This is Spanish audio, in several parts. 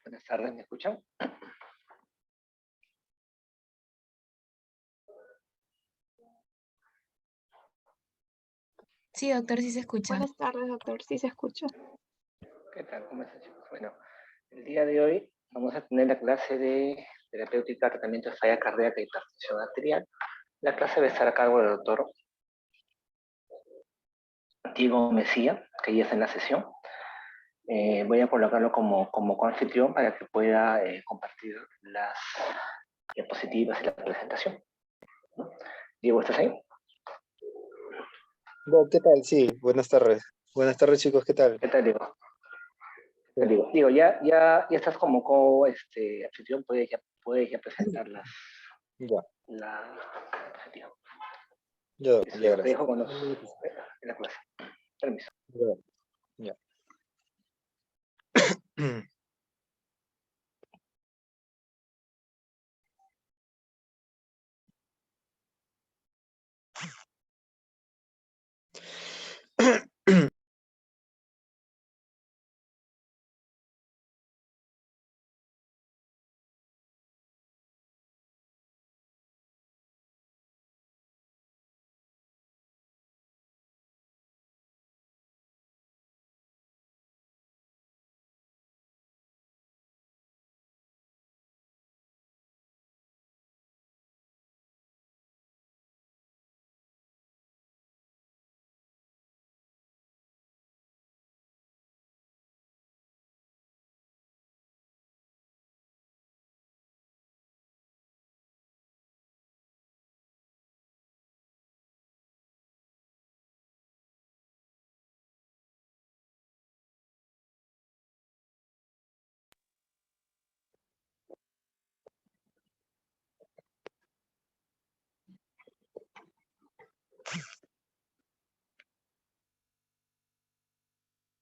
Buenas tardes, ¿me escuchan? Sí, doctor, sí se escucha. Buenas tardes, doctor. Sí se escucha. ¿Qué tal? ¿Cómo están, chicos? Bueno, el día de hoy vamos a tener la clase de terapéutica, tratamiento de falla cardíaca y hipertensión arterial. La clase va a estar a cargo del doctor Diego Mesía, que ya está en la sesión. Voy a colocarlo como coanfitrión para que pueda compartir las diapositivas y la presentación. ¿No? Diego, ¿estás ahí? ¿Qué tal? Sí, buenas tardes. Buenas tardes, chicos, ¿qué tal? ¿Qué tal, Diego? Digo, ya estás como anfitrión, puedes ya presentar Ya, la diapositiva. ya, Listo, ya, Diego, te gracias. dejo con en la clase. Permiso. Ya.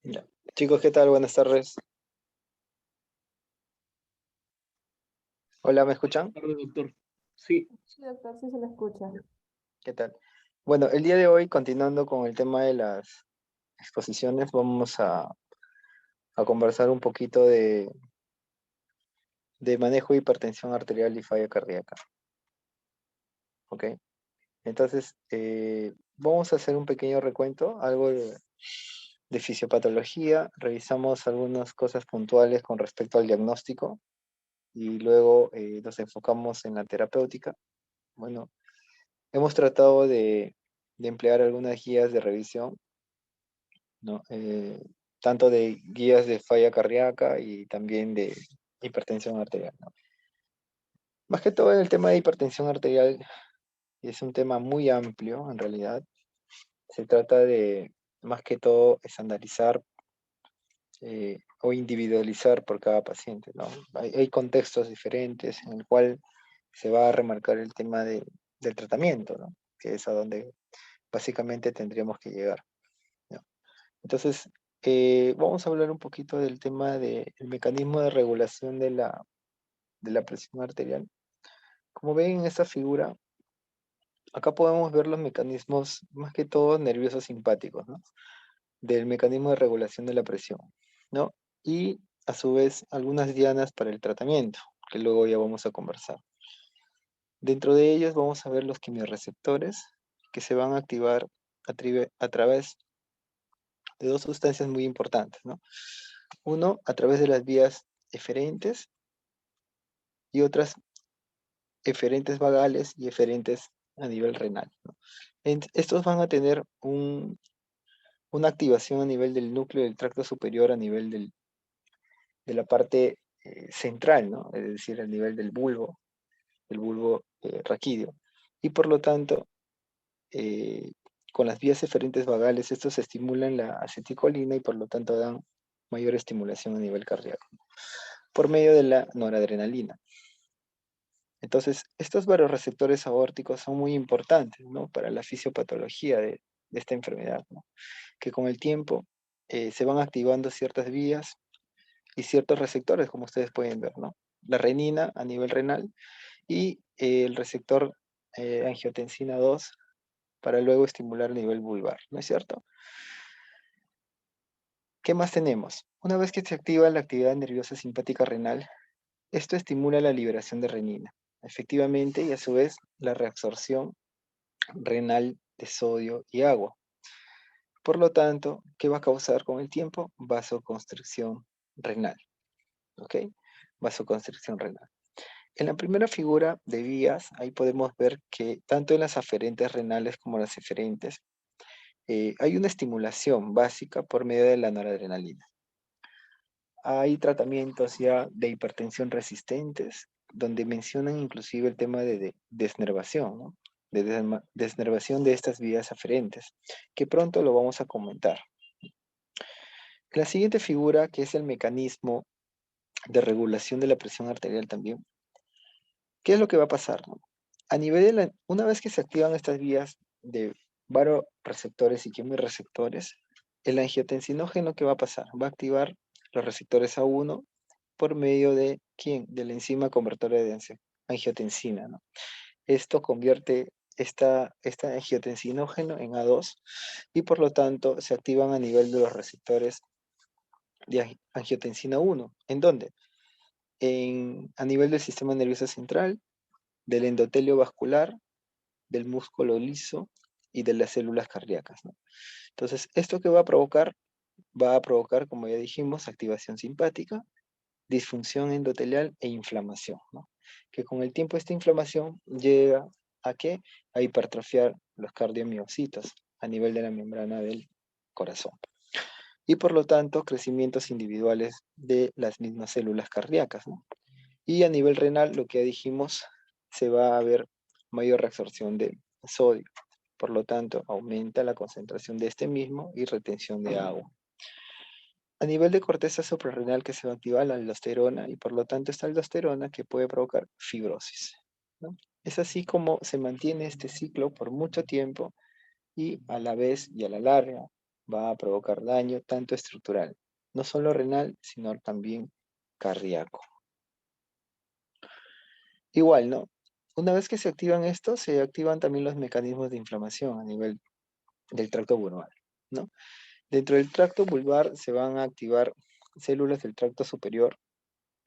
Ya. Chicos, ¿qué tal? Buenas tardes. Hola, ¿me escuchan? Buenas tardes, doctor. Sí. Sí, doctor, sí se lo escucha. ¿Qué tal? Bueno, el día de hoy, continuando con el tema de las exposiciones, vamos a conversar un poquito de manejo de hipertensión arterial y falla cardíaca. ¿Ok? Entonces, vamos a hacer un pequeño recuento, algo de fisiopatología, revisamos algunas cosas puntuales con respecto al diagnóstico y luego nos enfocamos en la terapéutica. Bueno, hemos tratado de emplear algunas guías de revisión, ¿no? Tanto de guías de falla cardíaca y también de hipertensión arterial, ¿no? Más que todo el tema de hipertensión arterial es un tema muy amplio en realidad. Se trata de, más que todo, estandarizar o individualizar por cada paciente, ¿no? Hay contextos diferentes en el cual se va a remarcar el tema del tratamiento, ¿no? Que es a donde básicamente tendríamos que llegar, ¿no? Entonces, vamos a hablar un poquito del tema del mecanismo de regulación de la presión arterial. Como ven en esta figura, acá podemos ver los mecanismos, más que todo nerviosos simpáticos, ¿no? Del mecanismo de regulación de la presión, ¿no? Y a su vez algunas dianas para el tratamiento, que luego ya vamos a conversar. Dentro de ellos vamos a ver los quimiorreceptores que se van a activar a través de dos sustancias muy importantes, ¿no? Uno, a través de las vías eferentes y otras eferentes vagales y eferentes a nivel renal, ¿no? Estos van a tener una activación a nivel del núcleo del tracto superior, a nivel de la parte central, ¿no? Es decir, a nivel del bulbo raquídeo. Y por lo tanto, con las vías eferentes vagales, estos estimulan la acetilcolina y por lo tanto dan mayor estimulación a nivel cardíaco, por medio de la noradrenalina. Entonces, estos vasoreceptores aórticos son muy importantes, ¿no? Para la fisiopatología de esta enfermedad, ¿no? Que con el tiempo se van activando ciertas vías y ciertos receptores, como ustedes pueden ver, ¿no? La renina a nivel renal y el receptor angiotensina 2 para luego estimular a nivel vulvar, ¿no es cierto? ¿Qué más tenemos? Una vez que se activa la actividad nerviosa simpática renal, esto estimula la liberación de renina, efectivamente, y a su vez la reabsorción renal de sodio y agua. Por lo tanto, ¿qué va a causar con el tiempo? Vasoconstricción renal. ¿Ok? Vasoconstricción renal. En la primera figura de vías, ahí podemos ver que tanto en las aferentes renales como las eferentes, hay una estimulación básica por medio de la noradrenalina. Hay tratamientos ya de hipertensión resistentes, donde mencionan inclusive el tema de desnervación, ¿no? De desnervación de estas vías aferentes, que pronto lo vamos a comentar. La siguiente figura, que es el mecanismo de regulación de la presión arterial también, ¿qué es lo que va a pasar, no? A nivel de una vez que se activan estas vías de varoreceptores y quimiorreceptores, el angiotensinógeno, ¿qué va a pasar? Va a activar los receptores A1 por medio de ¿quién? De la enzima convertora de angiotensina, ¿no? Esto convierte esta angiotensinógeno en A2 y por lo tanto se activan a nivel de los receptores de angiotensina 1. ¿En dónde? A nivel del sistema nervioso central, del endotelio vascular, del músculo liso y de las células cardíacas, ¿no? Entonces, ¿esto qué va a provocar? Va a provocar, como ya dijimos, activación simpática, disfunción endotelial e inflamación, ¿no? Que con el tiempo esta inflamación llega ¿a qué? A hipertrofiar los cardiomiocitos a nivel de la membrana del corazón. Y por lo tanto, crecimientos individuales de las mismas células cardíacas, ¿no? Y a nivel renal, lo que ya dijimos, se va a ver mayor reabsorción de sodio. Por lo tanto, aumenta la concentración de este mismo y retención de agua. A nivel de corteza suprarrenal que se va a activar la aldosterona y por lo tanto esta aldosterona que puede provocar fibrosis, ¿no? Es así como se mantiene este ciclo por mucho tiempo y a la vez y a la larga va a provocar daño tanto estructural, no solo renal, sino también cardíaco. Igual, ¿no? Una vez que se activan estos, se activan también los mecanismos de inflamación a nivel del tracto vulvar, ¿no? Dentro del tracto vulvar se van a activar células del tracto superior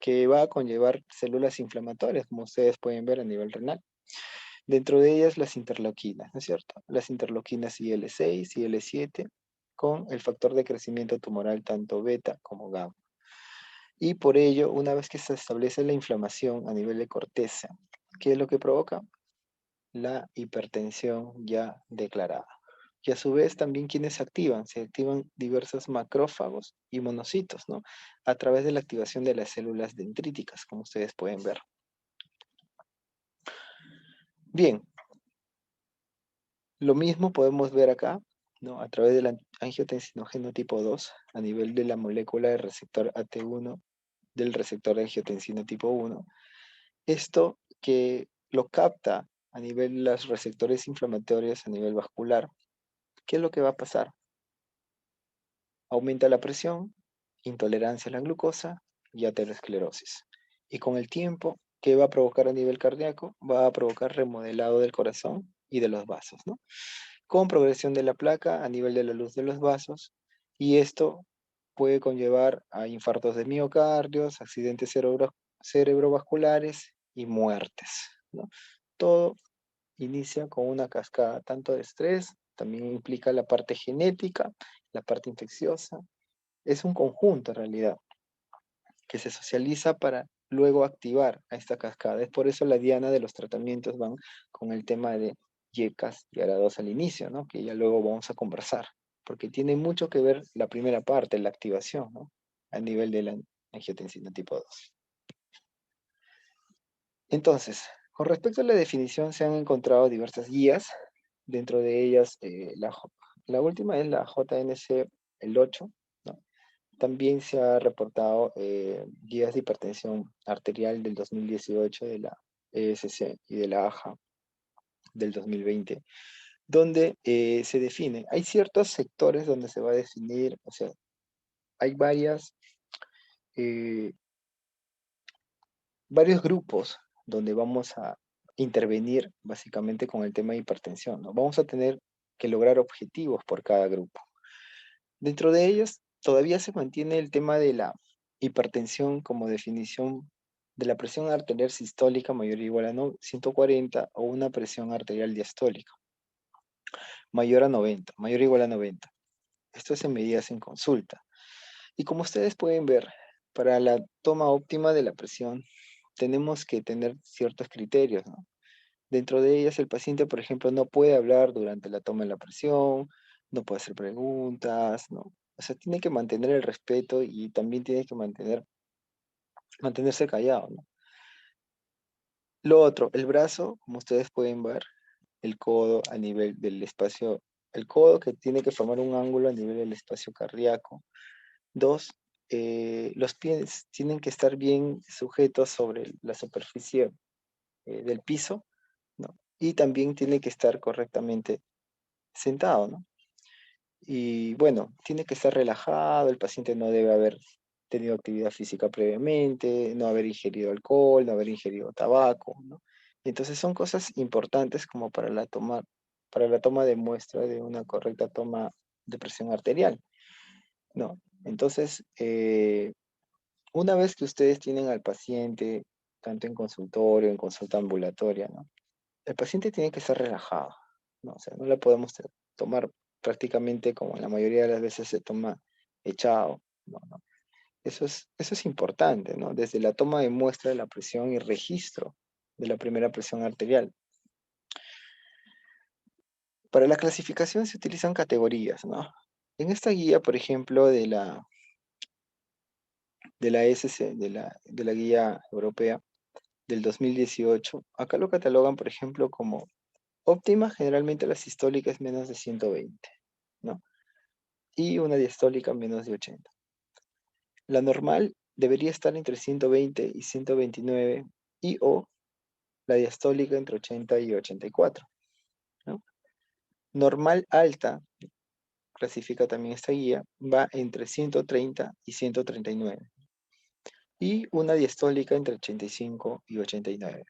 que va a conllevar células inflamatorias, como ustedes pueden ver a nivel renal. Dentro de ellas las interleuquinas, ¿no es cierto? Las interleuquinas IL-6 y IL-7 con el factor de crecimiento tumoral tanto beta como gamma. Y por ello, una vez que se establece la inflamación a nivel de corteza, ¿qué es lo que provoca? La hipertensión ya declarada. Y a su vez también quienes se activan diversos macrófagos y monocitos, ¿no? A través de la activación de las células dendríticas, como ustedes pueden ver. Bien, lo mismo podemos ver acá, ¿no? A través del angiotensinógeno tipo 2, a nivel de la molécula de receptor AT1 del receptor de angiotensina tipo 1. Esto que lo capta a nivel de los receptores inflamatorios a nivel vascular, ¿qué es lo que va a pasar? Aumenta la presión, intolerancia a la glucosa y aterosclerosis. Y con el tiempo, ¿qué va a provocar a nivel cardíaco? Va a provocar remodelado del corazón y de los vasos, ¿no? Con progresión de la placa a nivel de la luz de los vasos, y esto puede conllevar a infartos de miocardios, accidentes cerebrovasculares y muertes, ¿no? Todo inicia con una cascada tanto de estrés, también implica la parte genética, la parte infecciosa. Es un conjunto en realidad que se socializa para luego activar a esta cascada. Es por eso la diana de los tratamientos van con el tema de YECAS y ARA2 al inicio, ¿no? Que ya luego vamos a conversar, porque tiene mucho que ver la primera parte, la activación, ¿no? A nivel de la angiotensina tipo 2. Entonces, con respecto a la definición, se han encontrado diversas guías. Dentro de ellas, la última es la JNC, el 8, ¿no? También se ha reportado guías de hipertensión arterial del 2018 de la ESC y de la AJA del 2020, donde se define, hay ciertos sectores donde se va a definir, o sea, hay eh, varios grupos donde vamos a intervenir básicamente con el tema de hipertensión, ¿no? Vamos a tener que lograr objetivos por cada grupo. Dentro de ellos todavía se mantiene el tema de la hipertensión como definición de la presión arterial sistólica mayor o igual a 140 o una presión arterial diastólica mayor a 90, mayor o igual a 90. Esto es en medidas en consulta. Y como ustedes pueden ver, para la toma óptima de la presión, tenemos que tener ciertos criterios, ¿no? Dentro de ellas, el paciente, por ejemplo, no puede hablar durante la toma de la presión, no puede hacer preguntas, ¿no? O sea, tiene que mantener el respeto y también tiene que mantenerse callado, ¿no? Lo otro, el brazo, como ustedes pueden ver, el codo a nivel del espacio, el codo que tiene que formar un ángulo a nivel del espacio cardíaco. Dos, los pies tienen que estar bien sujetos sobre la superficie del piso, ¿no? Y también tiene que estar correctamente sentado, ¿no? Y bueno, tiene que estar relajado, el paciente no debe haber tenido actividad física previamente, no haber ingerido alcohol, no haber ingerido tabaco, ¿no? Entonces son cosas importantes como para la toma de muestra de una correcta toma de presión arterial, ¿no? Entonces, una vez que ustedes tienen al paciente, tanto en consultorio, en consulta ambulatoria, ¿no? El paciente tiene que estar relajado, ¿no? O sea, no la podemos tomar prácticamente como la mayoría de las veces se toma echado, ¿no? ¿No? Eso es importante, ¿no? Desde la toma de muestra de la presión y registro de la primera presión arterial. Para la clasificación se utilizan categorías, ¿no? En esta guía, por ejemplo, de la SC, de la guía europea del 2018, acá lo catalogan, por ejemplo, como óptima, generalmente la sistólica es menos de 120, ¿no? Y una diastólica menos de 80. La normal debería estar entre 120 y 129 y o la diastólica entre 80 y 84, ¿no? Normal alta, clasifica también esta guía, va entre 130 y 139 y una diastólica entre 85 y 89.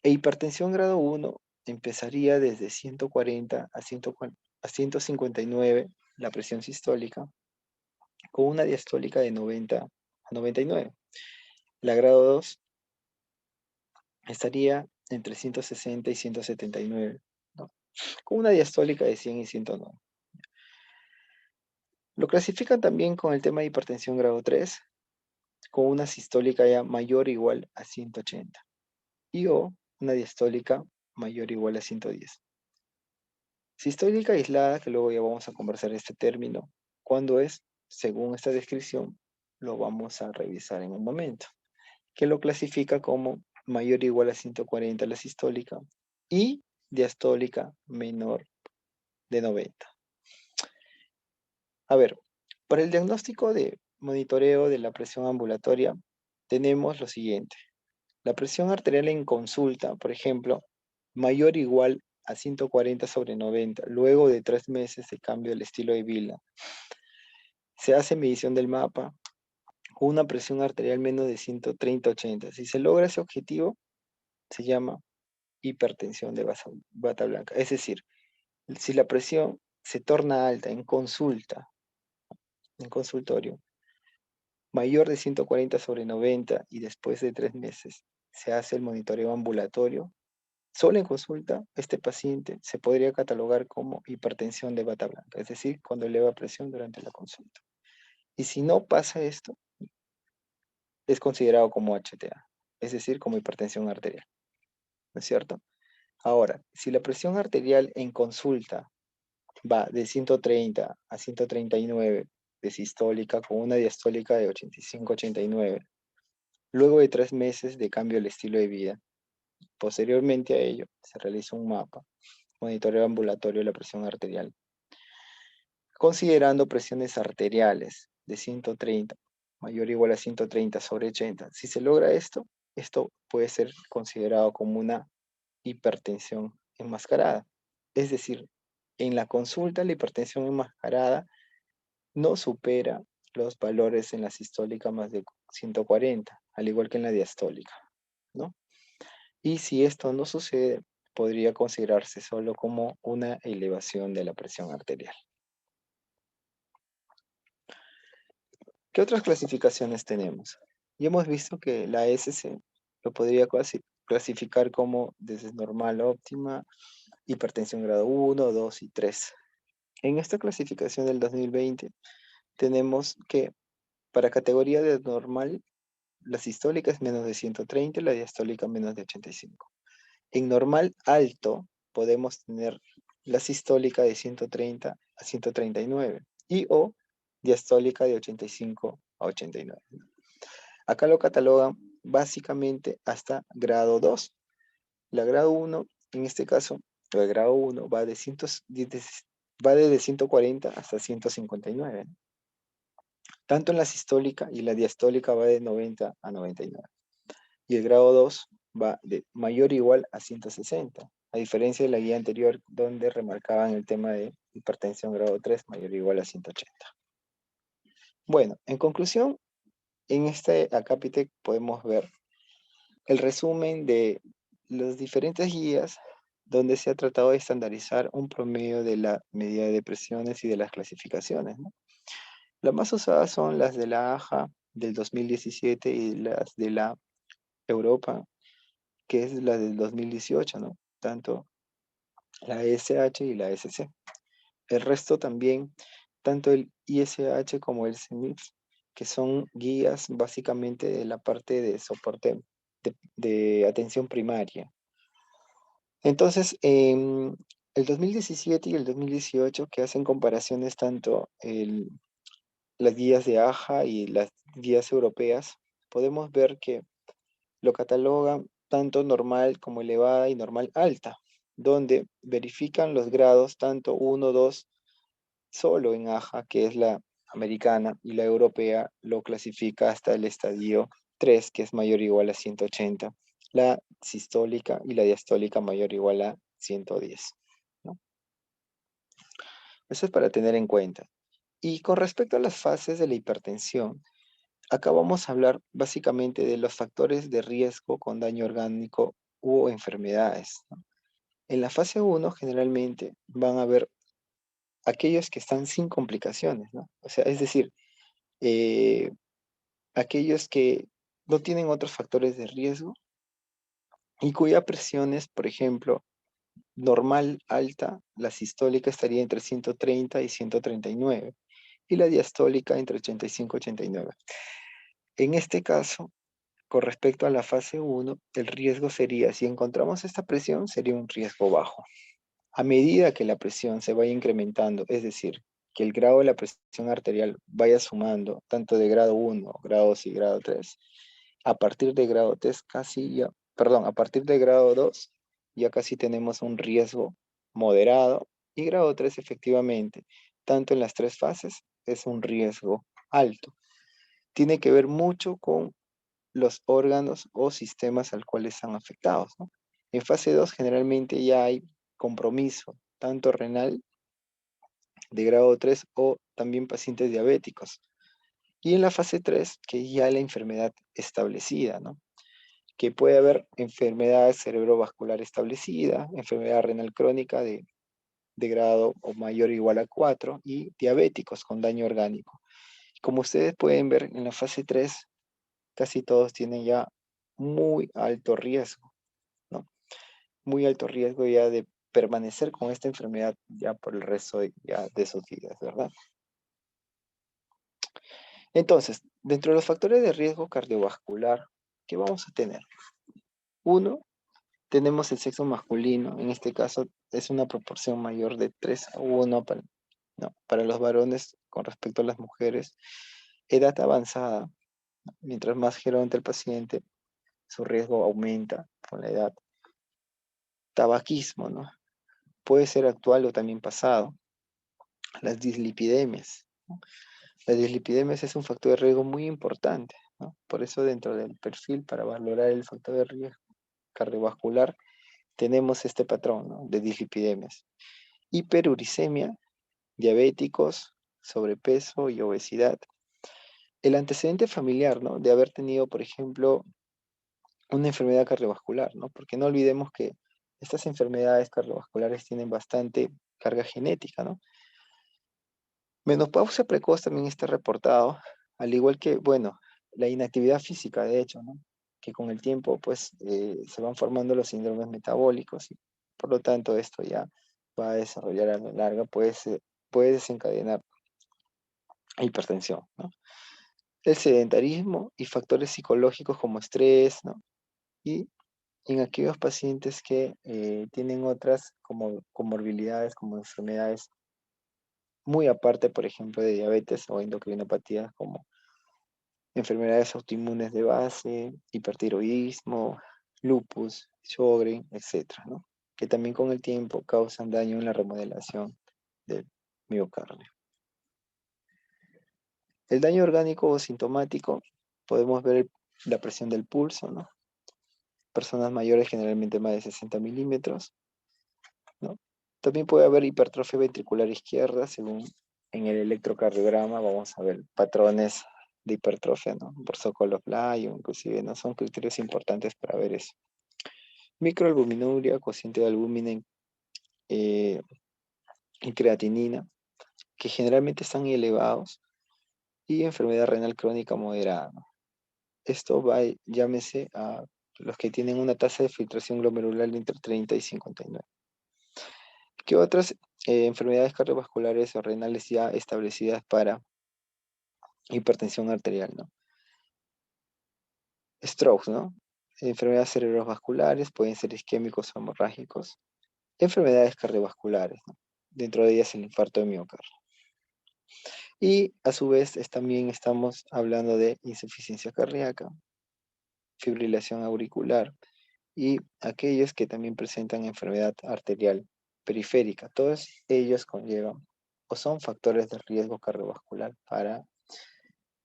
E hipertensión grado 1 empezaría desde 140 a 159 la presión sistólica con una diastólica de 90 a 99. La grado 2 estaría entre 160 y 179, ¿no? Con una diastólica de 100 y 109. Lo clasifican también con el tema de hipertensión grado 3, con una sistólica ya mayor o igual a 180 y o una diastólica mayor o igual a 110. Sistólica aislada, que luego ya vamos a conversar este término, cuando es, según esta descripción, lo vamos a revisar en un momento, que lo clasifica como mayor o igual a 140 la sistólica y diastólica menor de 90. A ver, para el diagnóstico de monitoreo de la presión ambulatoria, tenemos lo siguiente. La presión arterial en consulta, por ejemplo, mayor o igual a 140/90, luego de 3 meses de cambio del estilo de vida. Se hace medición del mapa con una presión arterial menos de 130/80. Si se logra ese objetivo, se llama hipertensión de bata blanca. Es decir, si la presión se torna alta en consulta, en consultorio, mayor de 140/90 y después de 3 meses se hace el monitoreo ambulatorio, solo en consulta, este paciente se podría catalogar como hipertensión de bata blanca, es decir, cuando eleva presión durante la consulta. Y si no pasa esto, es considerado como HTA, es decir, como hipertensión arterial, ¿no es cierto? Ahora, si la presión arterial en consulta va de 130 a 139 de sistólica con una diastólica de 85/89, luego de 3 meses de cambio del estilo de vida, posteriormente a ello se realiza un mapa, monitoreo ambulatorio de la presión arterial, considerando presiones arteriales de 130, mayor o igual a 130/80. Si se logra esto, esto puede ser considerado como una hipertensión enmascarada. Es decir, en la consulta la hipertensión enmascarada no supera los valores en la sistólica más de 140, al igual que en la diastólica, ¿no? Y si esto no sucede, podría considerarse solo como una elevación de la presión arterial. ¿Qué otras clasificaciones tenemos? Ya hemos visto que la SC lo podría clasificar como desnormal óptima, hipertensión grado 1, 2 y 3. En esta clasificación del 2020 tenemos que para categoría de normal, la sistólica es menos de 130 y la diastólica menos de 85. En normal alto podemos tener la sistólica de 130 a 139 y o diastólica de 85 a 89. Acá lo catalogan básicamente hasta grado 2. La grado 1, en este caso, el grado 1 va de 140 hasta 159. Tanto en la sistólica y la diastólica va de 90 a 99. Y el grado 2 va de mayor o igual a 160, a diferencia de la guía anterior donde remarcaban el tema de hipertensión grado 3 mayor o igual a 180. Bueno, en conclusión, en este acápite podemos ver el resumen de las diferentes guías donde se ha tratado de estandarizar un promedio de la medida de presiones y de las clasificaciones, ¿no? Las más usadas son las de la AJA del 2017 y las de la Europa, que es la del 2018, ¿no? Tanto la SH y la SC. El resto también, tanto el ISH como el CMIPS, que son guías básicamente de la parte de soporte de atención primaria. Entonces, el 2017 y el 2018, que hacen comparaciones tanto las guías de AJA y las guías europeas, podemos ver que lo catalogan tanto normal como elevada y normal alta, donde verifican los grados tanto 1, 2, solo en AJA, que es la americana, y la europea lo clasifica hasta el estadio 3, que es mayor o igual a 180, la sistólica y la diastólica mayor o igual a 110, ¿no? Eso es para tener en cuenta. Y con respecto a las fases de la hipertensión, acá vamos a hablar básicamente de los factores de riesgo con daño orgánico u enfermedades, ¿no? En la fase 1 generalmente van a haber aquellos que están sin complicaciones, ¿no? O sea, es decir, eh, aquellos que no tienen otros factores de riesgo y cuya presión es, por ejemplo, normal alta, la sistólica estaría entre 130 y 139 y la diastólica entre 85 y 89. En este caso, con respecto a la fase 1, el riesgo sería, si encontramos esta presión, sería un riesgo bajo. A medida que la presión se vaya incrementando, es decir, que el grado de la presión arterial vaya sumando, tanto de grado 1, grado 2 y grado 3, a partir de grado 3 casi ya, perdón, a partir de grado 2 ya casi tenemos un riesgo moderado y grado 3 efectivamente, tanto en las tres fases, es un riesgo alto. Tiene que ver mucho con los órganos o sistemas al cual están afectados, ¿no? En fase 2 generalmente ya hay compromiso, tanto renal de grado 3 o también pacientes diabéticos. Y en la fase 3, que ya la enfermedad establecida, ¿no? Que puede haber enfermedad cerebrovascular establecida, enfermedad renal crónica de grado o mayor o igual a 4 y diabéticos con daño orgánico. Como ustedes pueden ver en la fase 3, casi todos tienen ya muy alto riesgo, ¿no? Muy alto riesgo ya de permanecer con esta enfermedad ya por el resto de sus vidas, ¿verdad? Entonces, dentro de los factores de riesgo cardiovascular, ¿qué vamos a tener? Uno, tenemos el sexo masculino, en este caso es una proporción mayor de 3 a 1 para los varones con respecto a las mujeres. Edad avanzada, mientras más geronte el paciente, su riesgo aumenta con la edad. Tabaquismo, ¿no? Puede ser actual o también pasado. Las dislipidemias, ¿no? Las dislipidemias es un factor de riesgo muy importante, ¿no? Por eso dentro del perfil para valorar el factor de riesgo cardiovascular tenemos este patrón, ¿no? De dislipidemias. Hiperuricemia, diabéticos, sobrepeso y obesidad. El antecedente familiar, ¿no? De haber tenido, por ejemplo, una enfermedad cardiovascular, ¿no? Porque no olvidemos que estas enfermedades cardiovasculares tienen bastante carga genética, ¿no? Menopausia precoz también está reportado, Al igual que, bueno, la inactividad física, de hecho, ¿no? Que con el tiempo, pues, se van formando los síndromes metabólicos y por lo tanto esto ya va a desarrollar a la larga, puede desencadenar hipertensión, ¿no? El sedentarismo y factores psicológicos como estrés, ¿no? Y en aquellos pacientes que tienen otras como comorbilidades, como enfermedades muy aparte, por ejemplo, de diabetes o endocrinopatía, como enfermedades autoinmunes de base, hipertiroidismo, lupus, Sjögren, etcétera, ¿no? Que también con el tiempo causan daño en la remodelación del miocardio. El daño orgánico o sintomático, podemos ver la presión del pulso, ¿no? Personas mayores generalmente más de 60 milímetros, ¿no? También puede haber hipertrofia ventricular izquierda, según en el electrocardiograma vamos a ver patrones de hipertrofia, ¿no? Por Sokolov-Lyon, inclusive, ¿no? Son criterios importantes para ver eso. Microalbuminuria, cociente de albúmina y creatinina, que generalmente están elevados, y enfermedad renal crónica moderada, ¿no? Esto va, llámese a los que tienen una tasa de filtración glomerular entre 30 y 59. ¿Qué otras enfermedades cardiovasculares o renales ya establecidas para hipertensión arterial, ¿no? Strokes, ¿no? Enfermedades cerebrovasculares, pueden ser isquémicos o hemorrágicos. Enfermedades cardiovasculares, ¿no? Dentro de ellas el infarto de miocardio. Y a su vez también estamos hablando de insuficiencia cardíaca, fibrilación auricular y aquellos que también presentan enfermedad arterial periférica. Todos ellos conllevan o son factores de riesgo cardiovascular para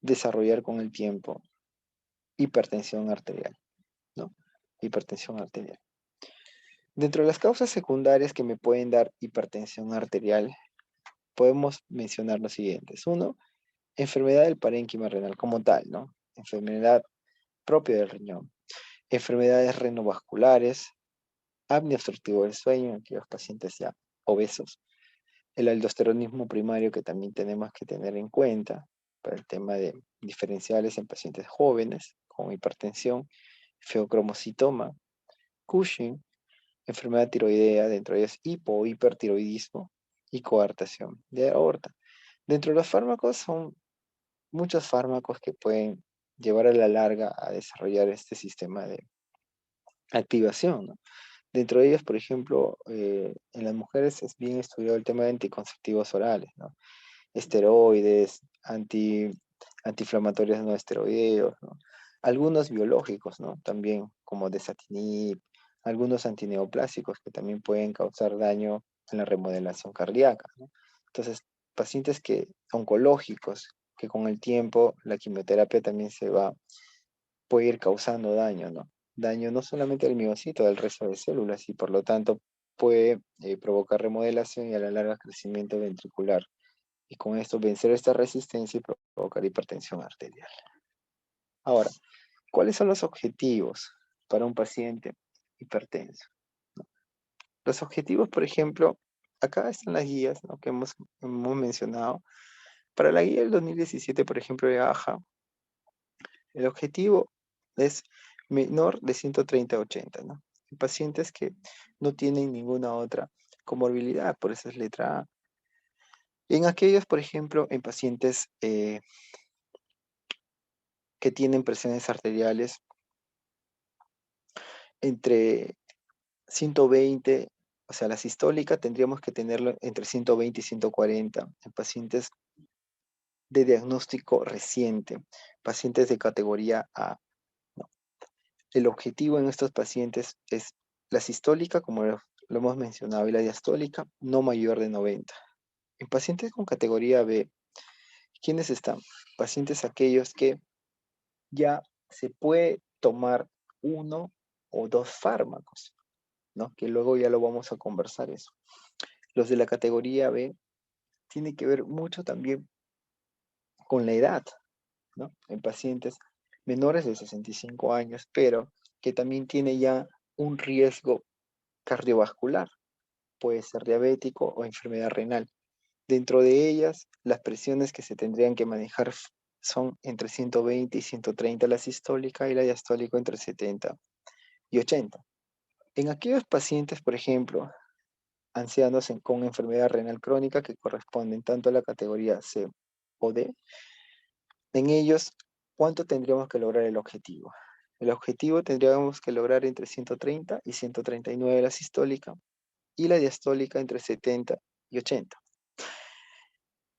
desarrollar con el tiempo hipertensión arterial, ¿no? Hipertensión arterial. Dentro de las causas secundarias que me pueden dar hipertensión arterial, podemos mencionar los siguientes. Uno, enfermedad del parénquima renal como tal, ¿no? Enfermedad propia del riñón. Enfermedades renovasculares, apnea obstructiva del sueño en aquellos pacientes ya obesos. El aldosteronismo primario que también tenemos que tener en cuenta para el tema de diferenciales en pacientes jóvenes con hipertensión, feocromocitoma, Cushing, enfermedad tiroidea, dentro de ellas hipo o hipertiroidismo y coartación de aorta. Dentro de los fármacos son muchos fármacos que pueden llevar a la larga a desarrollar este sistema de activación, ¿no? Dentro de ellos, por ejemplo, en las mujeres es bien estudiado el tema de anticonceptivos orales, ¿no? Esteroides, antiinflamatorios no esteroideos, ¿no? Algunos biológicos, ¿no? También como desatinib, algunos antineoplásicos que también pueden causar daño en la remodelación cardíaca, ¿no? Entonces, pacientes oncológicos, que con el tiempo la quimioterapia también puede ir causando daño, ¿no? Daño no solamente al miocito, del resto de células, y por lo tanto puede provocar remodelación y a la larga crecimiento ventricular. Y con esto vencer esta resistencia y provocar hipertensión arterial. Ahora, ¿cuáles son los objetivos para un paciente hipertenso? Los objetivos, por ejemplo, acá están las guías, ¿no? Que hemos mencionado. Para la guía del 2017, por ejemplo, de AHA, el objetivo es menor de 130/80, ¿no? En pacientes que no tienen ninguna otra comorbilidad, por eso es letra A. En aquellos, por ejemplo, en pacientes que tienen presiones arteriales entre 120, o sea, la sistólica tendríamos que tenerlo entre 120 y 140 en pacientes de diagnóstico reciente, pacientes de categoría A, ¿no? El objetivo en estos pacientes es la sistólica, como lo hemos mencionado, y la diastólica no mayor de 90. En pacientes con categoría B, ¿quiénes están? Pacientes aquellos que ya se puede tomar uno o dos fármacos, ¿no? Que luego ya lo vamos a conversar eso. Los de la categoría B tiene que ver mucho también con la edad, ¿no? En pacientes menores de 65 años, pero que también tiene ya un riesgo cardiovascular, puede ser diabético o enfermedad renal. Dentro de ellas, las presiones que se tendrían que manejar son entre 120 y 130 la sistólica y la diastólica entre 70 y 80. En aquellos pacientes, por ejemplo, ancianos con enfermedad renal crónica que corresponden tanto a la categoría C o D, en ellos, ¿cuánto tendríamos que lograr el objetivo? El objetivo tendríamos que lograr entre 130 y 139 la sistólica y la diastólica entre 70 y 80.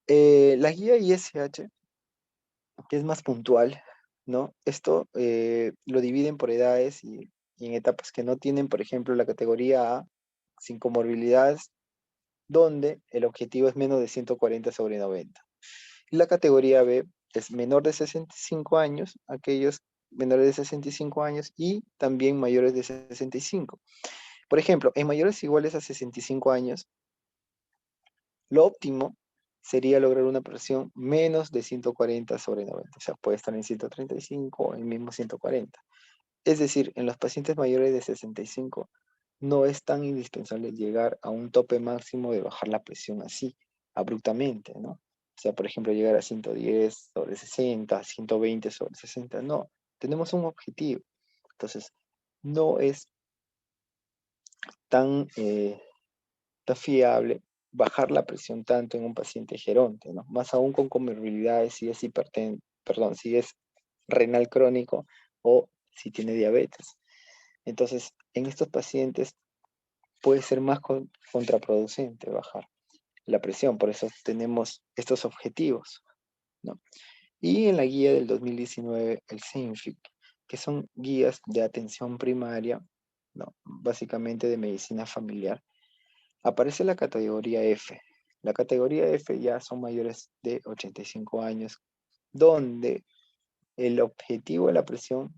La guía ISH, que es más puntual, ¿no? Esto lo dividen por edades y en etapas que no tienen, por ejemplo, la categoría A, sin comorbilidades, donde el objetivo es menos de 140 sobre 90. Y la categoría B es menor de 65 años, aquellos menores de 65 años y también mayores de 65. Por ejemplo, en mayores iguales a 65 años, lo óptimo sería lograr una presión menos de 140 sobre 90. O sea, puede estar en 135 o en mismo 140. Es decir, en los pacientes mayores de 65 no es tan indispensable llegar a un tope máximo de bajar la presión así, abruptamente, ¿no? O sea, por ejemplo, llegar a 110 sobre 60, 120 sobre 60. No, tenemos un objetivo. Entonces, no es tan, tan fiable bajar la presión tanto en un paciente geronte, ¿no? Más aún con comorbilidades si es si es renal crónico o si tiene diabetes. Entonces, en estos pacientes puede ser más contraproducente bajar la presión, por eso tenemos estos objetivos, ¿no? Y en la guía del 2019, el CINFIC, que son guías de atención primaria, ¿no? Básicamente de medicina familiar, aparece la categoría F. La categoría F ya son mayores de 85 años, donde el objetivo de la presión,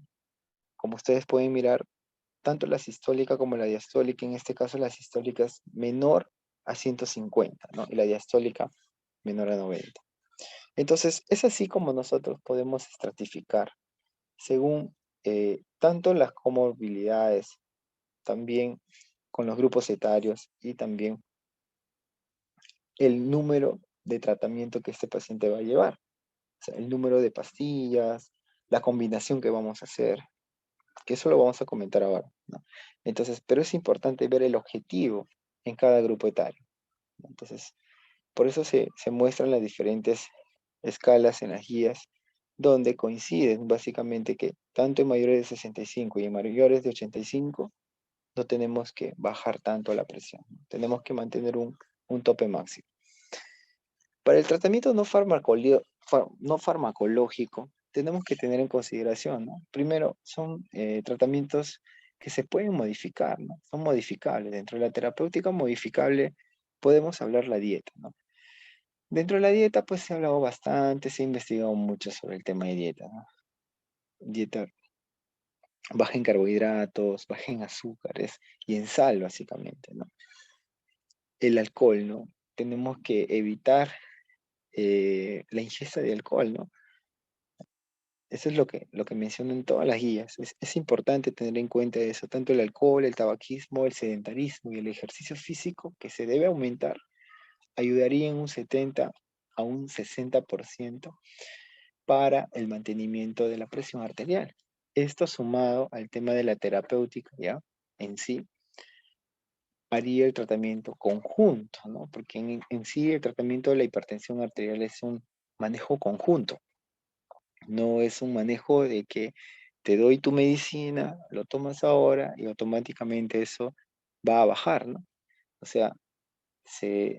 como ustedes pueden mirar, tanto la sistólica como la diastólica, en este caso la sistólica es menor a 150, ¿no? Y la diastólica menor a 90. Entonces, es así como nosotros podemos estratificar según tanto las comorbilidades, también con los grupos etarios y también el número de tratamiento que este paciente va a llevar. O sea, el número de pastillas, la combinación que vamos a hacer, que eso lo vamos a comentar ahora, ¿no? Entonces, pero es importante ver el objetivo en cada grupo etario, ¿no? Entonces, por eso se muestran las diferentes escalas en las guías, donde coinciden básicamente que tanto en mayores de 65 y en mayores de 85 no tenemos que bajar tanto la presión, ¿no? Tenemos que mantener un tope máximo. Para el tratamiento no farmacológico, tenemos que tener en consideración, ¿no? Primero, son tratamientos que se pueden modificar, ¿no? Son modificables. Dentro de la terapéutica modificable podemos hablar la dieta, ¿no? Dentro de la dieta, pues se ha hablado bastante, se ha investigado mucho sobre el tema de dieta, ¿no? Dieta baja en carbohidratos, baja en azúcares y en sal, básicamente, ¿no? El alcohol, ¿no? Tenemos que evitar la ingesta de alcohol, ¿no? Eso es lo que mencionan todas las guías. Es importante tener en cuenta eso, tanto el alcohol, el tabaquismo, el sedentarismo y el ejercicio físico, que se debe aumentar, ayudaría en un 70 a un 60% para el mantenimiento de la presión arterial. Esto sumado al tema de la terapéutica, ¿ya? En sí, haría el tratamiento conjunto, ¿no? Porque en sí el tratamiento de la hipertensión arterial es un manejo conjunto. No es un manejo de que te doy tu medicina, lo tomas ahora y automáticamente eso va a bajar, ¿no? O sea,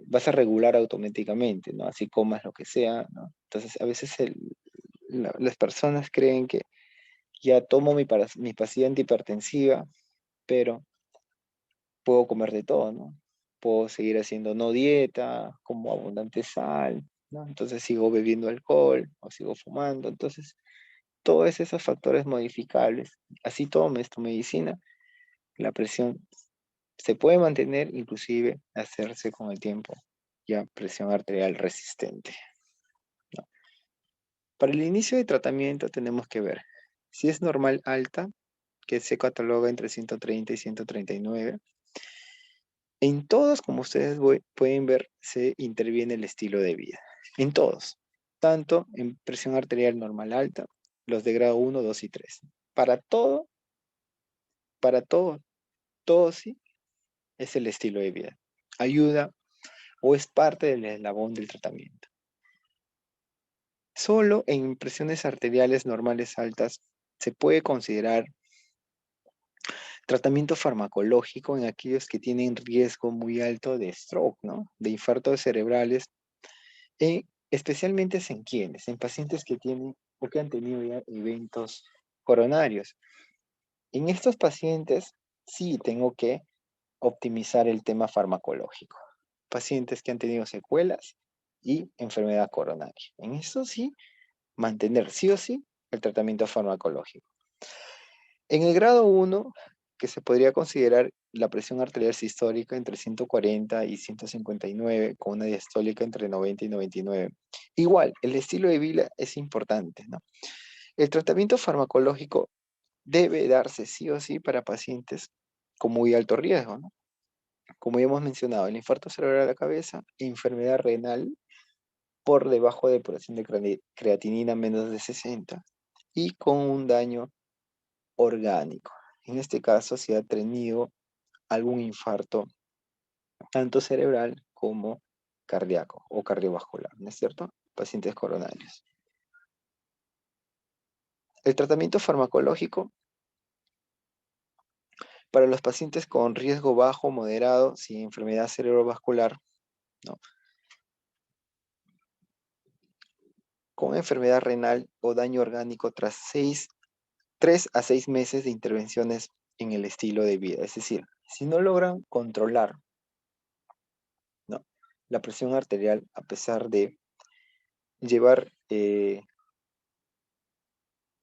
vas a regular automáticamente, ¿no? Así comas lo que sea, ¿no? Entonces, a veces las personas creen que ya tomo mi pastilla antihipertensiva, pero puedo comer de todo, ¿no? Puedo seguir haciendo no dieta, como abundante sal, ¿no? Entonces sigo bebiendo alcohol o sigo fumando. Entonces, todos esos factores modificables, así tomes tu medicina, la presión se puede mantener, inclusive hacerse con el tiempo ya presión arterial resistente, ¿no? Para el inicio de tratamiento tenemos que ver si es normal alta, que se cataloga entre 130 y 139. En todos, como ustedes pueden ver, se interviene el estilo de vida. En todos. tanto en presión arterial normal alta, los de grado 1, 2 y 3. Para todo sí, es el estilo de vida. Ayuda o es parte del eslabón del tratamiento. Solo en presiones arteriales normales altas se puede considerar tratamiento farmacológico en aquellos que tienen riesgo muy alto de stroke, ¿no? De infartos cerebrales, especialmente en quienes, en pacientes que tienen o que han tenido ya eventos coronarios. En estos pacientes sí tengo que optimizar el tema farmacológico. Pacientes que han tenido secuelas y enfermedad coronaria. En esto sí, mantener sí o sí el tratamiento farmacológico. En el grado 1, que se podría considerar la presión arterial sistólica entre 140 y 159, con una diastólica entre 90 y 99. Igual, el estilo de vida es importante, ¿no? El tratamiento farmacológico debe darse sí o sí para pacientes con muy alto riesgo, ¿no? Como ya hemos mencionado, el infarto cerebral a la cabeza, enfermedad renal por debajo de población de creatinina menos de 60 y con un daño orgánico. En este caso, si ha tenido algún infarto, tanto cerebral como cardíaco o cardiovascular, ¿no es cierto? Pacientes coronarios. El tratamiento farmacológico para los pacientes con riesgo bajo, moderado, sin enfermedad cerebrovascular, ¿no? Con enfermedad renal o daño orgánico tras 3 a 6 meses de intervenciones en el estilo de vida. Es decir, si no logran controlar, ¿no?, la presión arterial a pesar de llevar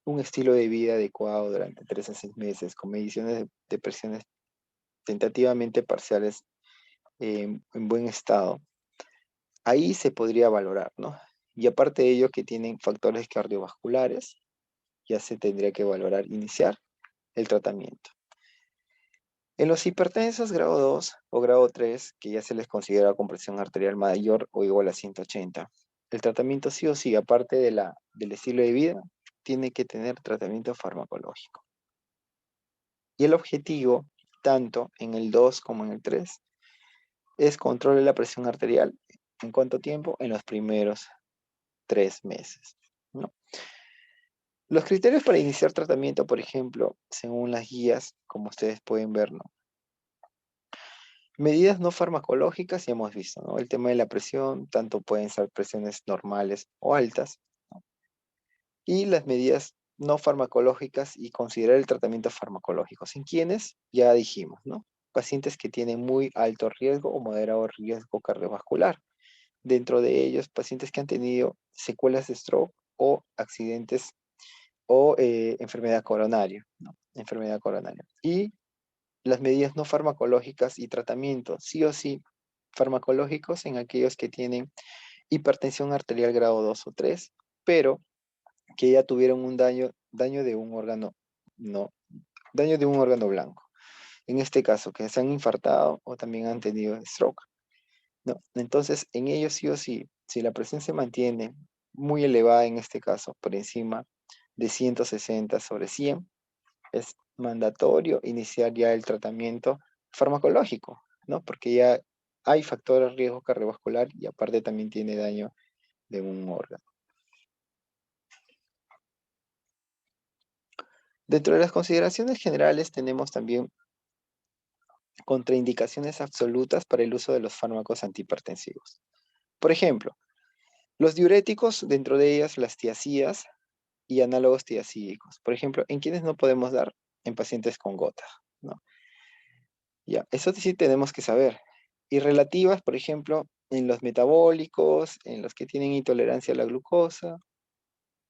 un estilo de vida adecuado durante 3 a 6 meses con mediciones de presiones tentativamente parciales en buen estado, ahí se podría valorar, ¿no? Y aparte de ello que tienen factores cardiovasculares, ya se tendría que valorar iniciar el tratamiento. En los hipertensos grado 2 o grado 3, que ya se les considera con presión arterial mayor o igual a 180, el tratamiento sí o sí, aparte del estilo de vida, tiene que tener tratamiento farmacológico. Y el objetivo, tanto en el 2 como en el 3, es control de la presión arterial. ¿En cuánto tiempo? En los primeros 3 meses, ¿no? Los criterios para iniciar tratamiento, por ejemplo, según las guías, como ustedes pueden ver, ¿no? Medidas no farmacológicas, ya hemos visto, ¿no? El tema de la presión, tanto pueden ser presiones normales o altas, ¿no? Y las medidas no farmacológicas y considerar el tratamiento farmacológico. ¿En quiénes? Ya dijimos, ¿no? Pacientes que tienen muy alto riesgo o moderado riesgo cardiovascular. Dentro de ellos, pacientes que han tenido secuelas de stroke o accidentes o enfermedad coronaria, ¿no? Enfermedad coronaria. Y las medidas no farmacológicas y tratamientos, sí o sí, farmacológicos en aquellos que tienen hipertensión arterial grado 2 o 3, pero que ya tuvieron un daño de un órgano, no, daño de un órgano blanco. En este caso, que se han infartado o también han tenido stroke, ¿no? Entonces, en ellos sí o sí, si la presión se mantiene muy elevada en este caso, por encima de 160 sobre 100, es mandatorio iniciar ya el tratamiento farmacológico, ¿no? Porque ya hay factores de riesgo cardiovascular y aparte también tiene daño de un órgano. Dentro de las consideraciones generales tenemos también contraindicaciones absolutas para el uso de los fármacos antihipertensivos. Por ejemplo, los diuréticos, dentro de ellas las tiazidas y análogos tiazídicos. Por ejemplo, ¿en quienes no podemos dar? En pacientes con gota, ¿no? Ya, eso sí tenemos que saber. Y relativas, por ejemplo, en los metabólicos, en los que tienen intolerancia a la glucosa,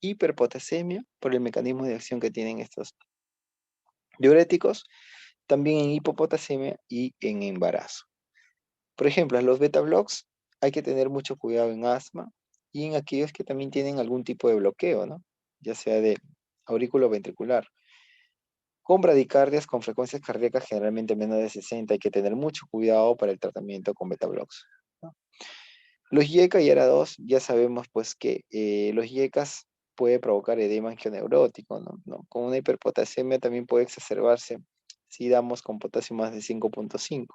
hiperpotasemia, por el mecanismo de acción que tienen estos diuréticos, también en hipopotasemia y en embarazo. Por ejemplo, en los beta blocks hay que tener mucho cuidado en asma y en aquellos que también tienen algún tipo de bloqueo, ¿no? Ya sea de aurículo ventricular. Con bradicardias con frecuencias cardíacas generalmente menos de 60, hay que tener mucho cuidado para el tratamiento con beta blocks, ¿no? Los YECA y ARA2 ya sabemos pues que los YECAs puede provocar edema angioneurótico, ¿no? Con una hiperpotasemia también puede exacerbarse si damos con potasio más de 5.5.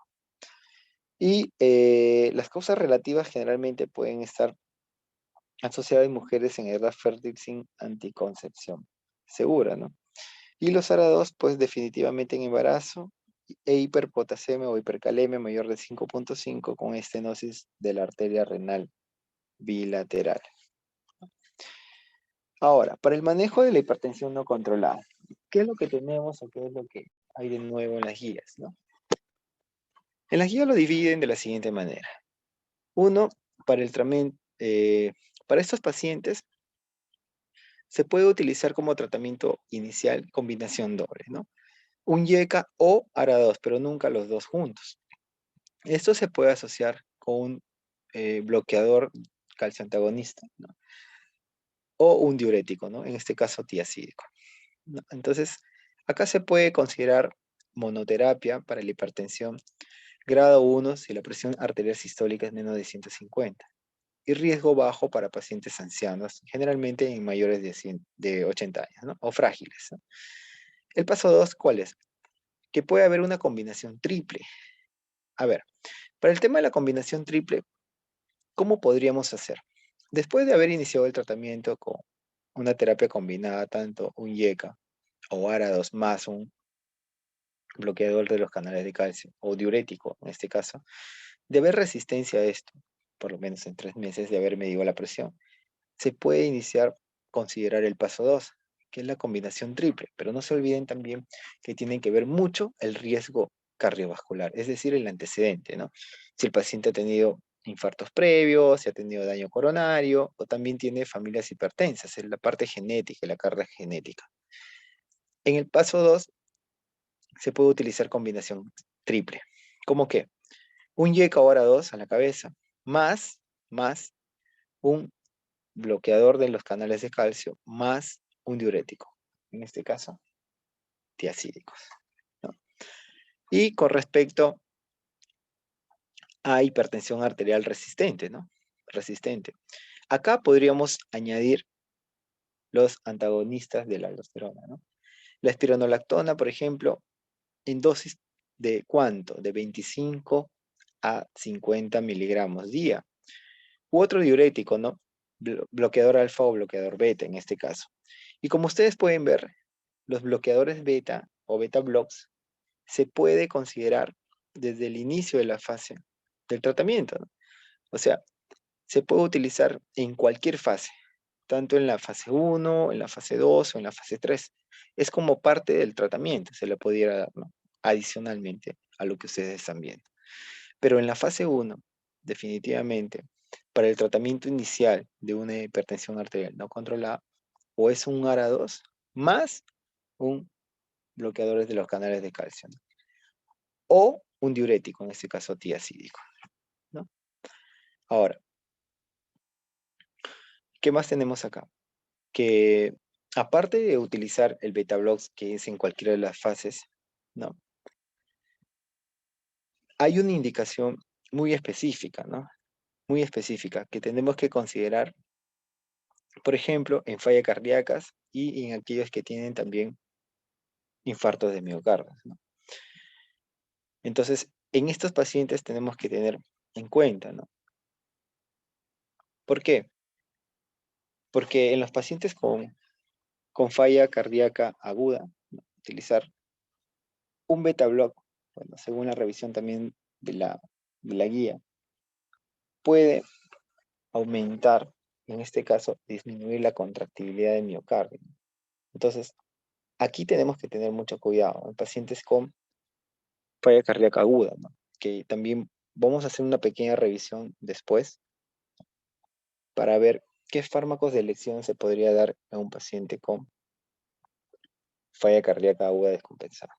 Y las causas relativas generalmente pueden estar asociadas en mujeres en edad fértil sin anticoncepción segura, ¿no? Y los ARA2 pues definitivamente en embarazo e hiperpotasemia o hipercalemia mayor de 5.5 con estenosis de la arteria renal bilateral. Ahora, para el manejo de la hipertensión no controlada, ¿qué es lo que tenemos o qué es lo que hay de nuevo en las guías, ¿no? En las guías lo dividen de la siguiente manera. Uno, para el tratamiento, para estos pacientes se puede utilizar como tratamiento inicial combinación doble, ¿no? Un YECA o ARA2, pero nunca los dos juntos. Esto se puede asociar con un bloqueador calcio antagonista, ¿no? O un diurético, ¿no? En este caso tiacídico, ¿no? Entonces, acá se puede considerar monoterapia para la hipertensión grado 1 si la presión arterial sistólica es menos de 150 y riesgo bajo para pacientes ancianos, generalmente en mayores de 80 años, ¿no? O frágiles, ¿no? El paso 2, ¿cuál es? Que puede haber una combinación triple. A ver, para el tema de la combinación triple, ¿cómo podríamos hacer? Después de haber iniciado el tratamiento con una terapia combinada, tanto un YECA o ARA2 más un bloqueador de los canales de calcio o diurético en este caso, de haber resistencia a esto, por lo menos en 3 meses de haber medido la presión, se puede iniciar, considerar el paso 2, que es la combinación triple, pero no se olviden también que tiene que ver mucho el riesgo cardiovascular, es decir, el antecedente, ¿no? Si el paciente ha tenido infartos previos, si ha tenido daño coronario, o también tiene familias hipertensas, es la parte genética, la carga genética. En el paso 2 se puede utilizar combinación triple. ¿Cómo qué? Un YECA ahora 2 a la cabeza, más un bloqueador de los canales de calcio, más un diurético. En este caso, tiacídicos, ¿no? Y con respecto a hipertensión arterial resistente, ¿no? Resistente. Acá podríamos añadir los antagonistas de la aldosterona, ¿no? La espironolactona, por ejemplo, en dosis de ¿cuánto? De 25 a 50 miligramos día. U otro diurético, ¿no? Bloqueador alfa o bloqueador beta en este caso. Y como ustedes pueden ver, los bloqueadores beta o beta blocks se puede considerar desde el inicio de la fase del tratamiento, ¿no? O sea, se puede utilizar en cualquier fase, tanto en la fase 1, en la fase 2 o en la fase 3. Es como parte del tratamiento, se le pudiera dar, ¿no? Adicionalmente a lo que ustedes están viendo. Pero en la fase 1, definitivamente, para el tratamiento inicial de una hipertensión arterial no controlada, o es un ARA2 más un bloqueador de los canales de calcio, ¿no? O un diurético, en este caso tiacídico, ¿no? Ahora, ¿qué más tenemos acá? Que aparte de utilizar el beta blocks, que es en cualquiera de las fases, ¿no? Hay una indicación muy específica, ¿no? Muy específica que tenemos que considerar, por ejemplo, en fallas cardíacas y en aquellos que tienen también infartos de miocardio, ¿no? Entonces, en estos pacientes tenemos que tener en cuenta, ¿no? ¿Por qué? Porque en los pacientes con falla cardíaca aguda, ¿no? Utilizar un beta block, bueno, según la revisión también de la guía, puede aumentar, en este caso, disminuir la contractibilidad del miocardio. Entonces, aquí tenemos que tener mucho cuidado en pacientes con falla cardíaca aguda, ¿no? Que también vamos a hacer una pequeña revisión después para ver qué fármacos de elección se podría dar a un paciente con falla cardíaca aguda descompensada.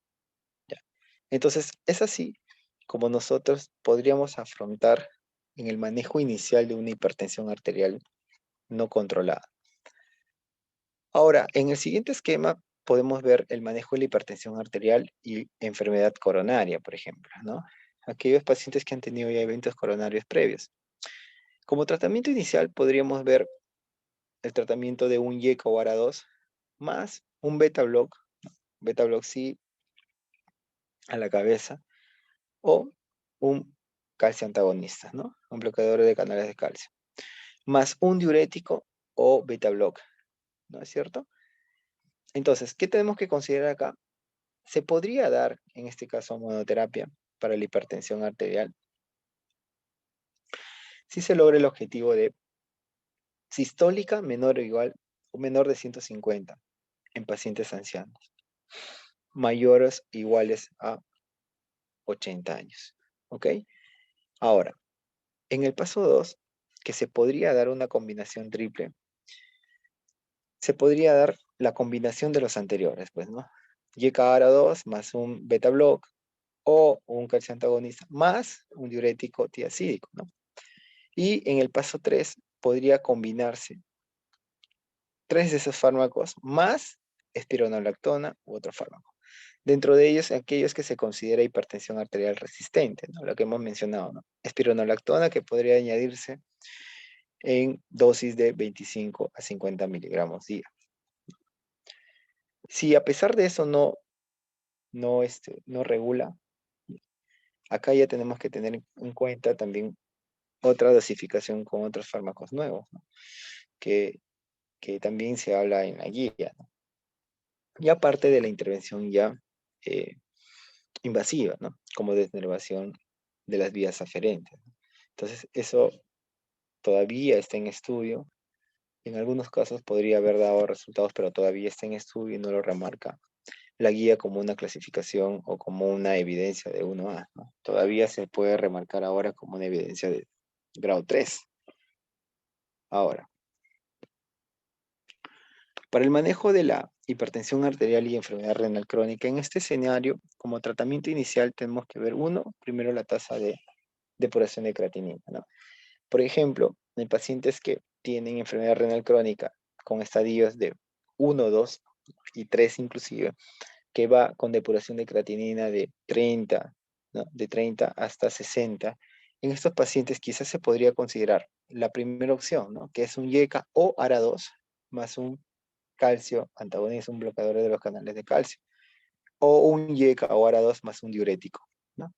¿Ya? Entonces, es así como nosotros podríamos afrontar en el manejo inicial de una hipertensión arterial no controlada. Ahora, en el siguiente esquema podemos ver el manejo de la hipertensión arterial y enfermedad coronaria, por ejemplo, ¿no? Aquellos pacientes que han tenido ya eventos coronarios previos. Como tratamiento inicial podríamos ver el tratamiento de un YECA o ARA2 más un beta-block, a la cabeza, o un calcio antagonista, ¿no? Un bloqueador de canales de calcio, más un diurético o beta-block, ¿no es cierto? Entonces, ¿qué tenemos que considerar acá? Se podría dar, en este caso, monoterapia para la hipertensión arterial si se logra el objetivo de sistólica menor o igual o menor de 150 en pacientes ancianos, mayores o iguales a 80 años, ¿ok? Ahora, en el paso 2, que se podría dar una combinación triple, se podría dar la combinación de los anteriores, pues, ¿no? YKARA2 más un beta-block o un calcio antagonista más un diurético tiacídico, ¿no? Y en el paso 3 podría combinarse 3 de esos fármacos más espironolactona u otro fármaco. Dentro de ellos, aquellos que se considera hipertensión arterial resistente, ¿no? Lo que hemos mencionado, ¿no? Espironolactona que podría añadirse en dosis de 25 a 50 miligramos día. Si a pesar de eso no regula, acá ya tenemos que tener en cuenta también otra dosificación con otros fármacos nuevos, ¿no? que también se habla en la guía, ¿no? Y aparte de la intervención ya invasiva, ¿no? Como desnervación de las vías aferentes, ¿no? Entonces, eso todavía está en estudio. En algunos casos podría haber dado resultados, pero todavía está en estudio y no lo remarca la guía como una clasificación o como una evidencia de 1A, ¿no? Todavía se puede remarcar ahora como una evidencia de grado 3. Ahora, para el manejo de la hipertensión arterial y enfermedad renal crónica, en este escenario, como tratamiento inicial, tenemos que ver, primero la tasa de depuración de creatinina, ¿no? Por ejemplo, en pacientes que tienen enfermedad renal crónica con estadios de 1, 2 y 3 inclusive, que va con depuración de creatinina de 30, ¿no? De 30 hasta 60. En estos pacientes quizás se podría considerar la primera opción, ¿no? Que es un YECA o ARA2 más un calcio antagonista, un bloqueador de los canales de calcio, o un YECA o ARA2 más un diurético, ¿no?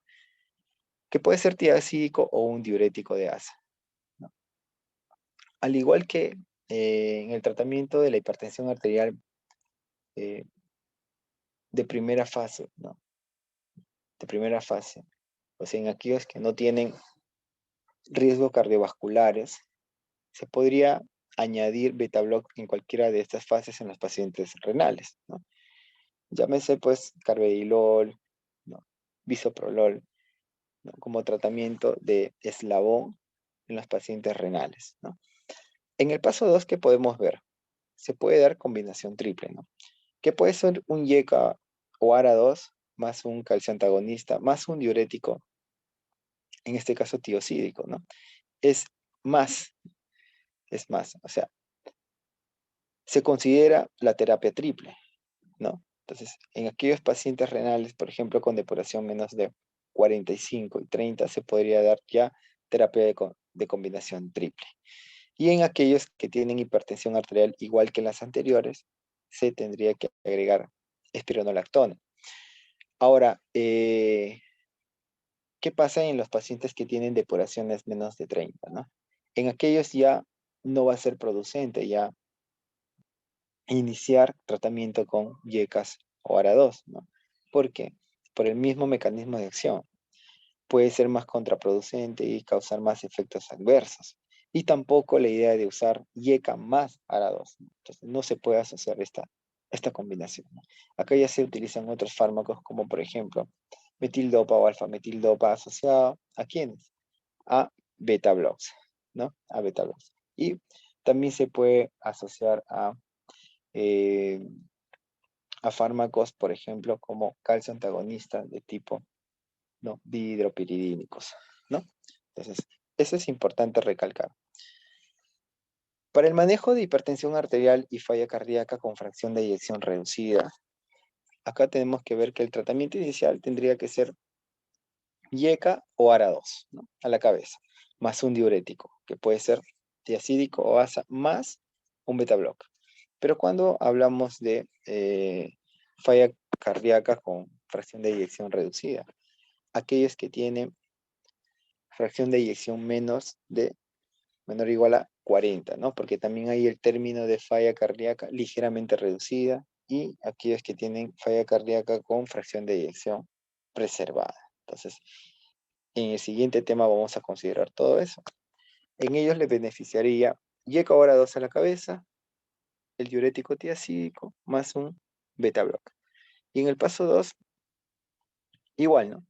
Que puede ser tiacídico o un diurético de asa, ¿no? Al igual que en el tratamiento de la hipertensión arterial eh, de primera fase, ¿no? De primera fase, o sea, en aquellos que no tienen riesgos cardiovasculares, se podría añadir beta-block en cualquiera de estas fases en los pacientes renales, ¿no? Llámese pues carvedilol, ¿no? Bisoprolol, ¿no? Como tratamiento de eslabón en los pacientes renales, ¿no? En el paso 2, ¿qué podemos ver? Se puede dar combinación triple, ¿no? Que puede ser un YECA o ARA2 más un calcio antagonista más un diurético, en este caso tiocídico, ¿no? Es más, o sea, se considera la terapia triple, ¿no? Entonces, en aquellos pacientes renales, por ejemplo, con depuración menos de 45 y 30, se podría dar ya terapia de combinación triple. Y en aquellos que tienen hipertensión arterial, igual que en las anteriores, se tendría que agregar espironolactona. Ahora, ¿qué pasa en los pacientes que tienen depuraciones menos de 30, ¿no? En aquellos ya no va a ser producente, ya iniciar tratamiento con YECAS o ARA2, ¿no? ¿Por qué? Por el mismo mecanismo de acción. Puede ser más contraproducente y causar más efectos adversos. Y tampoco la idea de usar YECA más ARA2, ¿no? Entonces no se puede asociar esta combinación, ¿no? Acá ya se utilizan otros fármacos como por ejemplo metildopa o alfa-metildopa asociado ¿a quiénes? A beta-blocks, ¿no? A beta-blocks. Y también se puede asociar eh, a fármacos, por ejemplo, como calcio antagonista de tipo, ¿no? Dihidropiridínicos, ¿no? Entonces, eso es importante recalcar. Para el manejo de hipertensión arterial y falla cardíaca con fracción de eyección reducida, acá tenemos que ver que el tratamiento inicial tendría que ser YECA o ARA2, ¿no? A la cabeza. más un diurético, que puede ser tiacídico o ASA, más un beta block. Pero cuando hablamos de falla cardíaca con fracción de eyección reducida, aquellos que tienen fracción de eyección menor o igual a 40, ¿no? Porque también hay el término de falla cardíaca ligeramente reducida y aquellos que tienen falla cardíaca con fracción de eyección preservada. Entonces, en el siguiente tema vamos a considerar todo eso. En ellos le beneficiaría YECA hora 2 a la cabeza, el diurético tiacídico, más un beta block. Y en el paso 2, igual, ¿no?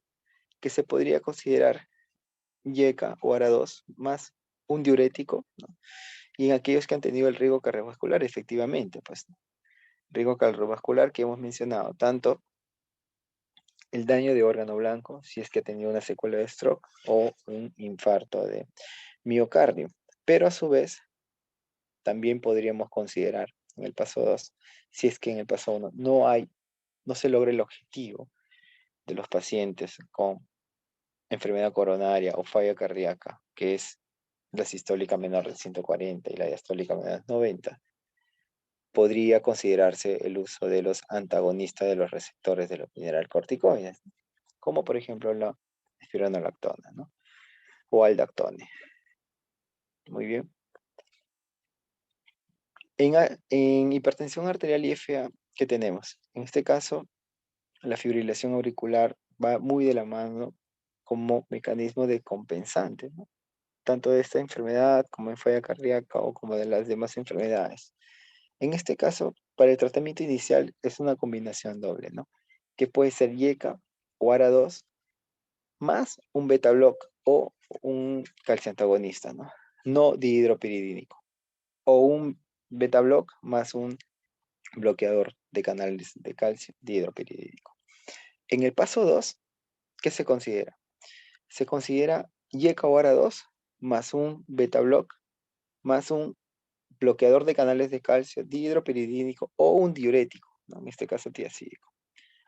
Que se podría considerar YECA hora 2 más un diurético, ¿no? Y en aquellos que han tenido el riesgo cardiovascular, efectivamente, pues, riesgo cardiovascular que hemos mencionado, tanto el daño de órgano blanco, si es que ha tenido una secuela de stroke o un infarto de miocardio. Pero a su vez, también podríamos considerar en el paso 2, si es que en el paso 1 no se logra el objetivo de los pacientes con enfermedad coronaria o falla cardíaca, que es la sistólica menor de 140 y la diastólica menor de 90, podría considerarse el uso de los antagonistas de los receptores de los mineralcorticoides, como por ejemplo la espironolactona, ¿no? O aldactone. Muy bien. En hipertensión arterial IFA, ¿qué tenemos? En este caso, la fibrilación auricular va muy de la mano como mecanismo de compensante, ¿no? Tanto de esta enfermedad como en falla cardíaca o como de las demás enfermedades. En este caso, para el tratamiento inicial es una combinación doble, ¿no? Que puede ser YECA o ARA2 más un beta block o un calcio antagonista, ¿no? No dihidropiridínico. O un beta block más un bloqueador de canales de calcio dihidropiridínico. En el paso 2, ¿qué se considera? Se considera YECA o ARA2 más un beta block más un bloqueador de canales de calcio dihidropiridínico o un diurético, ¿no? En este caso tiacídico.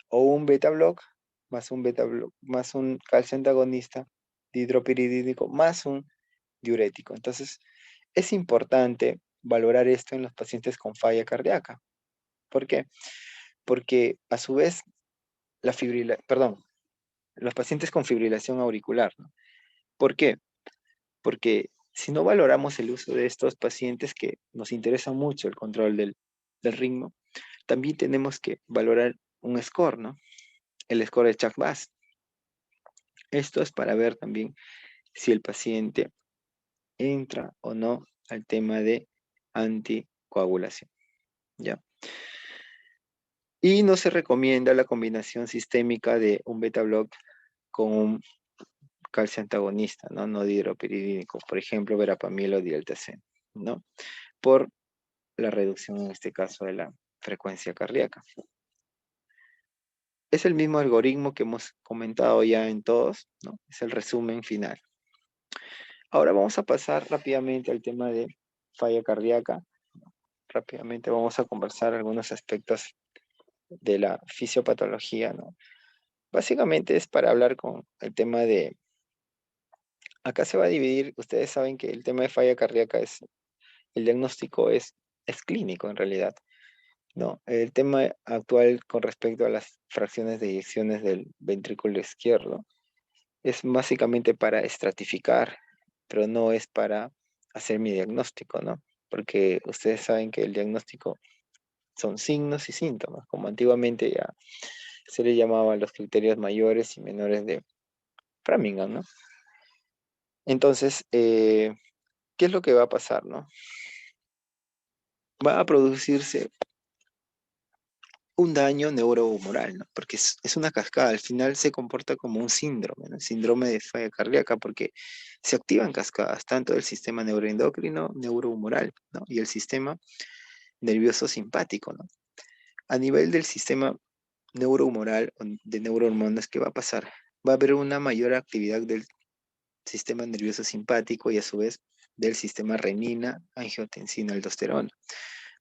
O un beta block más un calcio antagonista dihidropiridínico más un diurético. Entonces, es importante valorar esto en los pacientes con falla cardíaca. ¿Por qué? Porque a su vez los pacientes con fibrilación auricular, ¿no? ¿Por qué? Porque si no valoramos el uso de estos pacientes que nos interesa mucho el control del ritmo, también tenemos que valorar un score, ¿no? El score de Chuck-Bass. Esto es para ver también si el paciente entra o no al tema de anticoagulación, ¿ya? Y no se recomienda la combinación sistémica de un beta block con un calcio antagonista, ¿no? No dihidropiridínico, por ejemplo, verapamil o dieltacén, ¿no? Por la reducción, en este caso, de la frecuencia cardíaca. Es el mismo algoritmo que hemos comentado ya en todos, ¿no? Es el resumen final. Ahora vamos a pasar rápidamente al tema de falla cardíaca. Rápidamente vamos a conversar algunos aspectos de la fisiopatología, ¿no? Básicamente es para hablar con el tema de... Acá se va a dividir, ustedes saben que el tema de falla cardíaca el diagnóstico es clínico en realidad, ¿no? El tema actual con respecto a las fracciones de eyecciones del ventrículo izquierdo es básicamente para estratificar, pero no es para hacer mi diagnóstico, ¿no? Porque ustedes saben que el diagnóstico son signos y síntomas, como antiguamente ya se le llamaban los criterios mayores y menores de Framingham, ¿no? Entonces, ¿qué es lo que va a pasar, no? Va a producirse un daño neurohumoral, ¿no? Porque es una cascada, al final se comporta como un síndrome, ¿no? El síndrome de falla cardíaca, porque se activan cascadas, tanto del sistema neuroendocrino, neurohumoral, ¿no? Y el sistema nervioso simpático, ¿no? A nivel del sistema neurohumoral, de neurohormonas, ¿qué va a pasar? Va a haber una mayor actividad del sistema nervioso simpático y a su vez del sistema renina, angiotensina, aldosterona.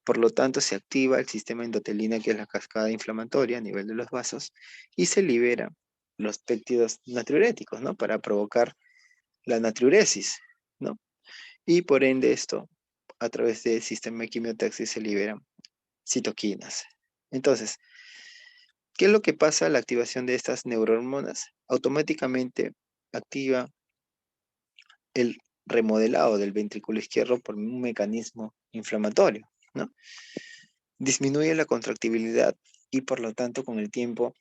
Por lo tanto, se activa el sistema endotelina, que es la cascada inflamatoria a nivel de los vasos, y se libera los péptidos natriuréticos, ¿no? Para provocar la natriuresis, Y por ende esto, a través del sistema de quimiotaxis se liberan citoquinas. Entonces, ¿qué es lo que pasa a la activación de estas neurohormonas? Automáticamente activa el remodelado del ventrículo izquierdo por un mecanismo inflamatorio, ¿no? Disminuye la contractibilidad y por lo tanto con el tiempo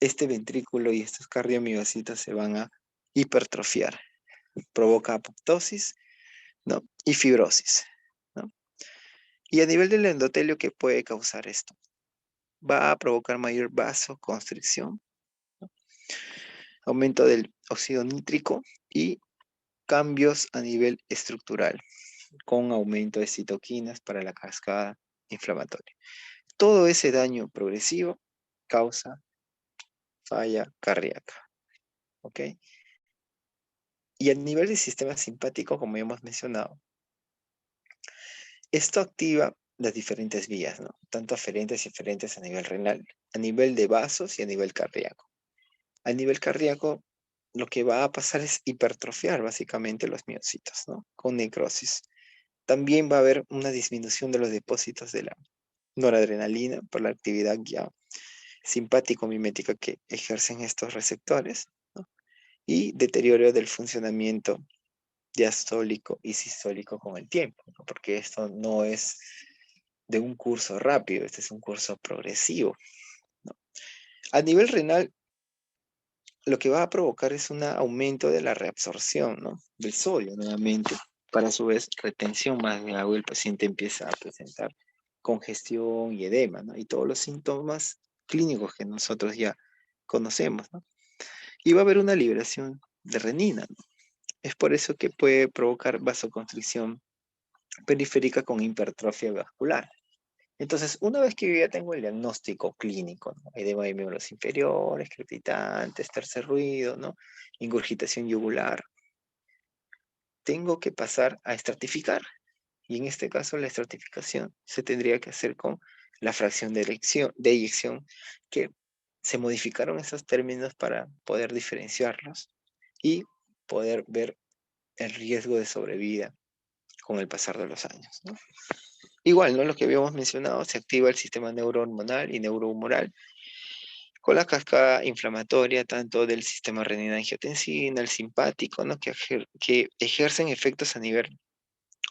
este ventrículo y estos cardiomiocitos se van a hipertrofiar. Provoca apoptosis, ¿no? Y fibrosis, ¿no? Y a nivel del endotelio, ¿qué puede causar esto? Va a provocar mayor vasoconstricción, ¿no? Aumento del óxido nítrico y cambios a nivel estructural, con aumento de citoquinas para la cascada inflamatoria. Todo ese daño progresivo causa falla cardíaca, ¿ok? Y a nivel del sistema simpático, como ya hemos mencionado, esto activa las diferentes vías, ¿no? Tanto aferentes y eferentes a nivel renal, a nivel de vasos y a nivel cardíaco. A nivel cardíaco, lo que va a pasar es hipertrofiar básicamente los miocitos, ¿no? Con necrosis. También va a haber una disminución de los depósitos de la noradrenalina por la actividad ya simpático-mimética que ejercen estos receptores, ¿no? Y deterioro del funcionamiento diastólico y sistólico con el tiempo, ¿no? Porque esto no es de un curso rápido, este es un curso progresivo, ¿no? A nivel renal, lo que va a provocar es un aumento de la reabsorción, ¿no? Del sodio nuevamente, para a su vez retención más de agua, y el paciente empieza a presentar congestión y edema, ¿no? Y todos los síntomas clínicos que nosotros ya conocemos, ¿no? Y va a haber una liberación de renina, ¿no? Es por eso que puede provocar vasoconstricción periférica con hipertrofia vascular. Entonces, una vez que yo ya tengo el diagnóstico clínico, ¿no? Edema de miembros inferiores, crepitantes, tercer ruido, ¿no? Ingurgitación yugular, tengo que pasar a estratificar. Y en este caso, la estratificación se tendría que hacer con la fracción de eyección, que se modificaron esos términos para poder diferenciarlos y poder ver el riesgo de sobrevida con el pasar de los años, ¿no? Igual, ¿no? Lo que habíamos mencionado, se activa el sistema neurohormonal y neurohumoral con la cascada inflamatoria tanto del sistema renina-angiotensina, el simpático, ¿no? Que ejercen efectos a nivel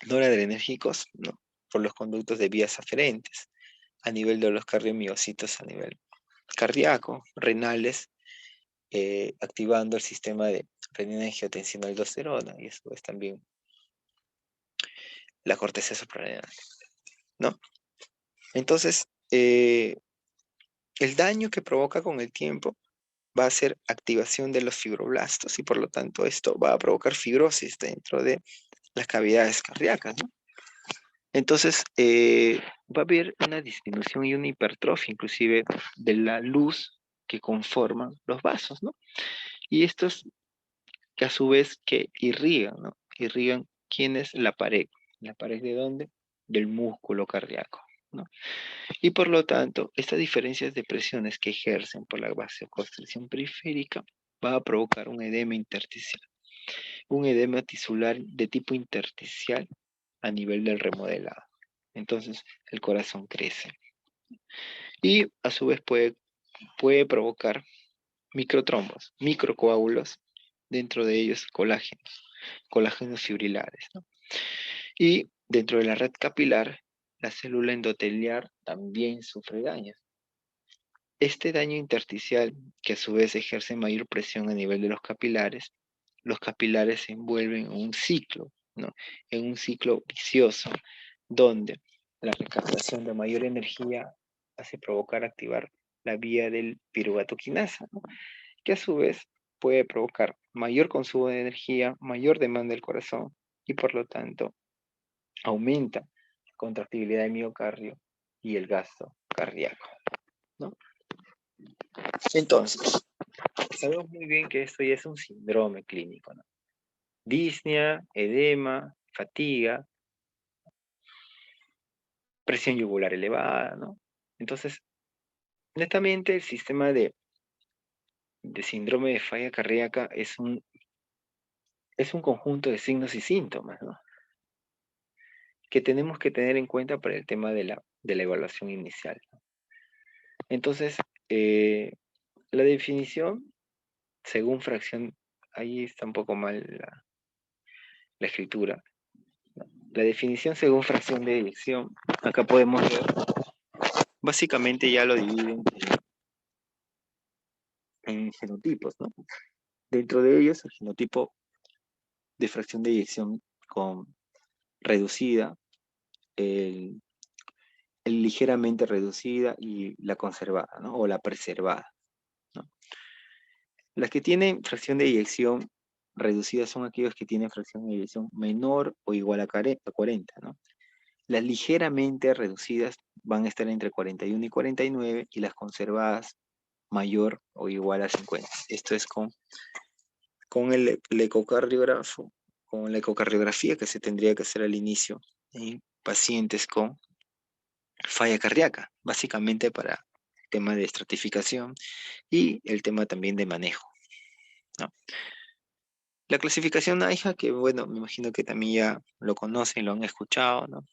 noradrenérgicos, ¿no? Por los conductos de vías aferentes, a nivel de los cardiomiocitos, a nivel cardíaco, renales, activando el sistema de renina-angiotensina-aldosterona, y eso es también la corteza suprarrenal, ¿no? Entonces, el daño que provoca con el tiempo va a ser activación de los fibroblastos y por lo tanto esto va a provocar fibrosis dentro de las cavidades cardíacas, ¿no? Entonces, va a haber una disminución y una hipertrofia inclusive de la luz que conforman los vasos, ¿no? Y estos que a su vez que irrigan, ¿no? Irrigan, ¿quién es la pared? ¿La pared de dónde? Del músculo cardíaco, ¿no? Y por lo tanto, estas diferencias de presiones que ejercen por la vasoconstricción periférica va a provocar un edema intersticial, un edema tisular de tipo intersticial a nivel del remodelado. Entonces, el corazón crece. Y a su vez puede provocar microtrombos, microcoágulos, dentro de ellos colágenos fibrilares, ¿no? Y dentro de la red capilar, la célula endotelial también sufre daños. Este daño intersticial, que a su vez ejerce mayor presión a nivel de los capilares se envuelven en un ciclo, ¿no? En un ciclo vicioso, donde la recaptación de mayor energía hace provocar activar la vía del piruvato quinasa, ¿no? Que a su vez puede provocar mayor consumo de energía, mayor demanda del corazón y por lo tanto aumenta la contractibilidad del miocardio y el gasto cardíaco, ¿no? Entonces, sabemos muy bien que esto ya es un síndrome clínico, ¿no? Disnea, edema, fatiga, presión yugular elevada, ¿no? Entonces, netamente el sistema de síndrome de falla cardíaca es un conjunto de signos y síntomas, ¿no? que tenemos que tener en cuenta para el tema de la evaluación inicial. Entonces, la definición, según fracción, ahí está un poco mal la escritura. La definición según fracción de eyección, acá podemos ver, básicamente ya lo dividen en genotipos, ¿no? Dentro de ellos, el genotipo de fracción de eyección con reducida, el ligeramente reducida y la conservada, ¿no? O la preservada, ¿no? Las que tienen fracción de eyección reducida son aquellos que tienen fracción de eyección menor o igual a 40, ¿no? Las ligeramente reducidas van a estar entre 41 y 49 y las conservadas mayor o igual a 50. Esto es con el ecocardiógrafo, con la ecocardiografía que se tendría que hacer al inicio en pacientes con falla cardíaca, básicamente para el tema de estratificación y el tema también de manejo, ¿no? La clasificación AIJA, que bueno, me imagino que también ya lo conocen, lo han escuchado, ¿no?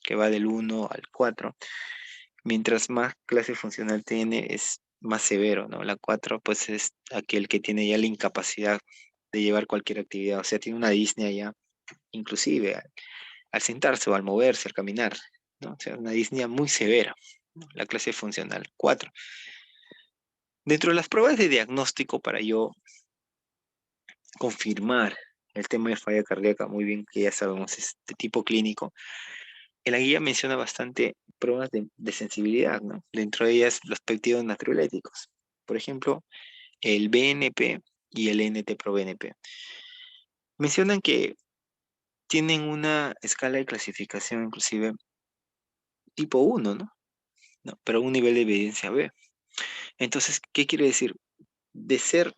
Que va del 1 al 4. Mientras más clase funcional tiene, es más severo, ¿no? La 4, pues, es aquel que tiene ya la incapacidad de llevar cualquier actividad, o sea, tiene una disnea ya, inclusive al sentarse o al moverse, al caminar, ¿no? O sea, una disnea muy severa, ¿no? La clase funcional 4. Dentro de las pruebas de diagnóstico, para yo confirmar el tema de falla cardíaca, muy bien que ya sabemos, es de tipo clínico, en la guía menciona bastante pruebas de sensibilidad, ¿no? Dentro de ellas los péptidos natriuréticos. Por ejemplo, el BNP y el NT-proBNP. Mencionan que tienen una escala de clasificación inclusive tipo 1, ¿no? ¿No? Pero un nivel de evidencia B. Entonces, ¿qué quiere decir? De ser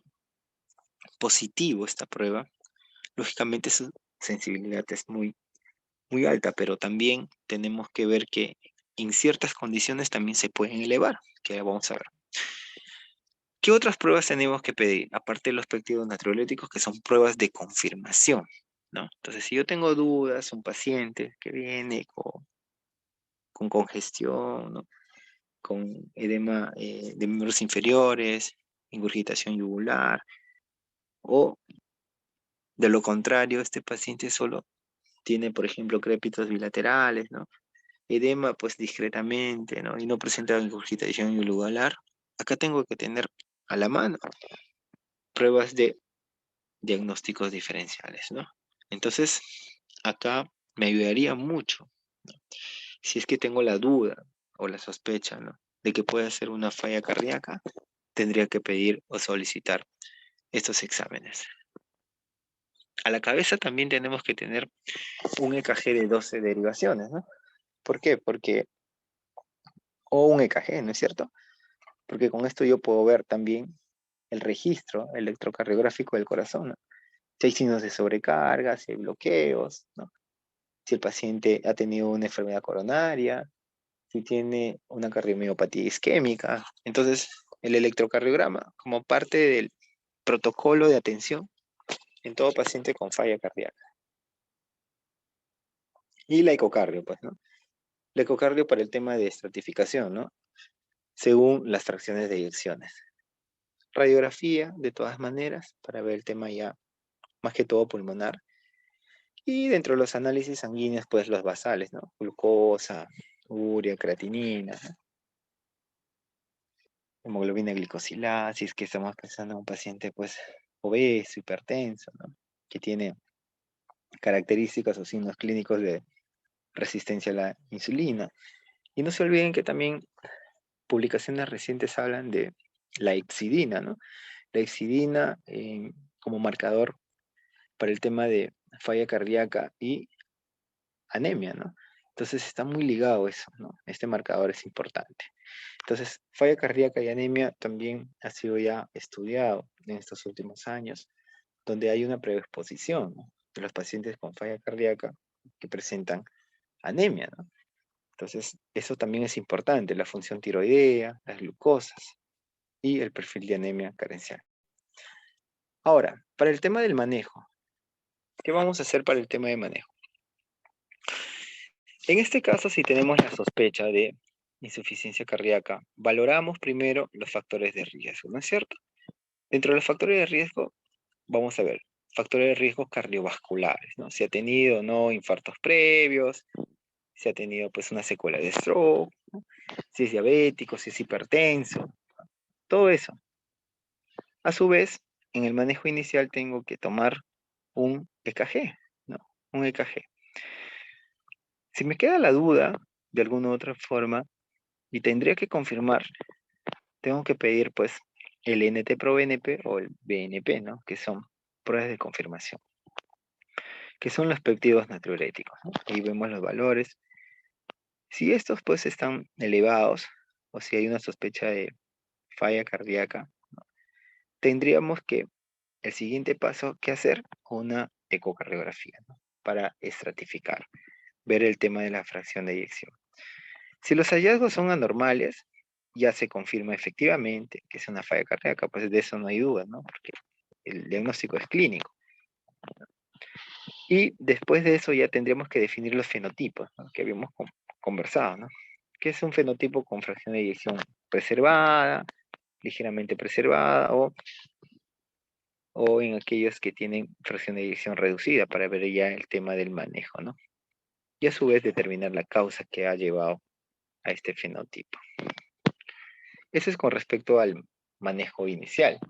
positivo esta prueba, lógicamente su sensibilidad es muy, muy alta, pero también tenemos que ver que en ciertas condiciones también se pueden elevar, que vamos a ver. ¿Qué otras pruebas tenemos que pedir? Aparte de los péptidos natriuréticos, que son pruebas de confirmación, ¿no? Entonces, si yo tengo dudas, un paciente que viene con congestión, ¿no? Con edema de miembros inferiores, ingurgitación yugular, o de lo contrario, este paciente solo tiene, por ejemplo, crépitos bilaterales, ¿no? Edema, pues, discretamente, ¿no? Y no presenta ingurgitación yugular. Acá tengo que tener a la mano pruebas de diagnósticos diferenciales, ¿no? Entonces, acá me ayudaría mucho, ¿no? Si es que tengo la duda o la sospecha, ¿no? De que puede ser una falla cardíaca, tendría que pedir o solicitar estos exámenes. A la cabeza también tenemos que tener un EKG de 12 derivaciones, ¿no? ¿Por qué? O un EKG, ¿no es cierto? Porque con esto yo puedo ver también el registro electrocardiográfico del corazón, ¿no? Si hay signos de sobrecarga, si hay bloqueos, ¿no? Si el paciente ha tenido una enfermedad coronaria, si tiene una cardiomiopatía isquémica. Entonces, el electrocardiograma, como parte del protocolo de atención en todo paciente con falla cardíaca. Y la ecocardio, pues, ¿no? La ecocardio para el tema de estratificación, ¿no? Según las fracciones de eyecciones. Radiografía, de todas maneras, para ver el tema ya, más que todo pulmonar. Y dentro de los análisis sanguíneos, pues los basales, ¿no? Glucosa, urea, creatinina, ¿no? Hemoglobina glicosilada, si es que estamos pensando en un paciente, pues, obeso, hipertenso, ¿no? Que tiene características o signos clínicos de resistencia a la insulina. Y no se olviden que también publicaciones recientes hablan de la ixidina, ¿no? La ixidina como marcador para el tema de falla cardíaca y anemia, ¿no? Entonces está muy ligado eso, ¿no? Este marcador es importante. Entonces, falla cardíaca y anemia también ha sido ya estudiado en estos últimos años, donde hay una predisposición, ¿no? De los pacientes con falla cardíaca que presentan anemia, ¿no? Entonces, eso también es importante, la función tiroidea, las glucosas y el perfil de anemia carencial. Ahora, para el tema del manejo, ¿qué vamos a hacer para el tema de manejo? En este caso, si tenemos la sospecha de insuficiencia cardíaca, valoramos primero los factores de riesgo, ¿no es cierto? Dentro de los factores de riesgo, vamos a ver factores de riesgo cardiovasculares, ¿no? Si ha tenido o no infartos previos, si ha tenido pues una secuela de stroke, ¿no? Si es diabético, si es hipertenso, todo eso. A su vez, en el manejo inicial tengo que tomar un EKG, ¿no? Un EKG. Si me queda la duda, de alguna u otra forma, y tendría que confirmar, tengo que pedir pues el NT-proBNP o el BNP, ¿no? Que son pruebas de confirmación, que son los péptidos natriuréticos, ¿no? Ahí vemos los valores. Si estos pues están elevados, o si hay una sospecha de falla cardíaca, ¿no? Tendríamos que, el siguiente paso que hacer, una ecocardiografía, ¿no? Para estratificar, ver el tema de la fracción de eyección. Si los hallazgos son anormales, ya se confirma efectivamente que es una falla cardíaca, pues de eso no hay duda, ¿no? Porque el diagnóstico es clínico. Y después de eso ya tendríamos que definir los fenotipos, ¿no? Que habíamos conversado, ¿no? ¿Qué es un fenotipo con fracción de eyección preservada, ligeramente preservada, o en aquellos que tienen fracción de eyección reducida, para ver ya el tema del manejo, ¿no? Y a su vez determinar la causa que ha llevado a este fenotipo. Eso es con respecto al manejo inicial.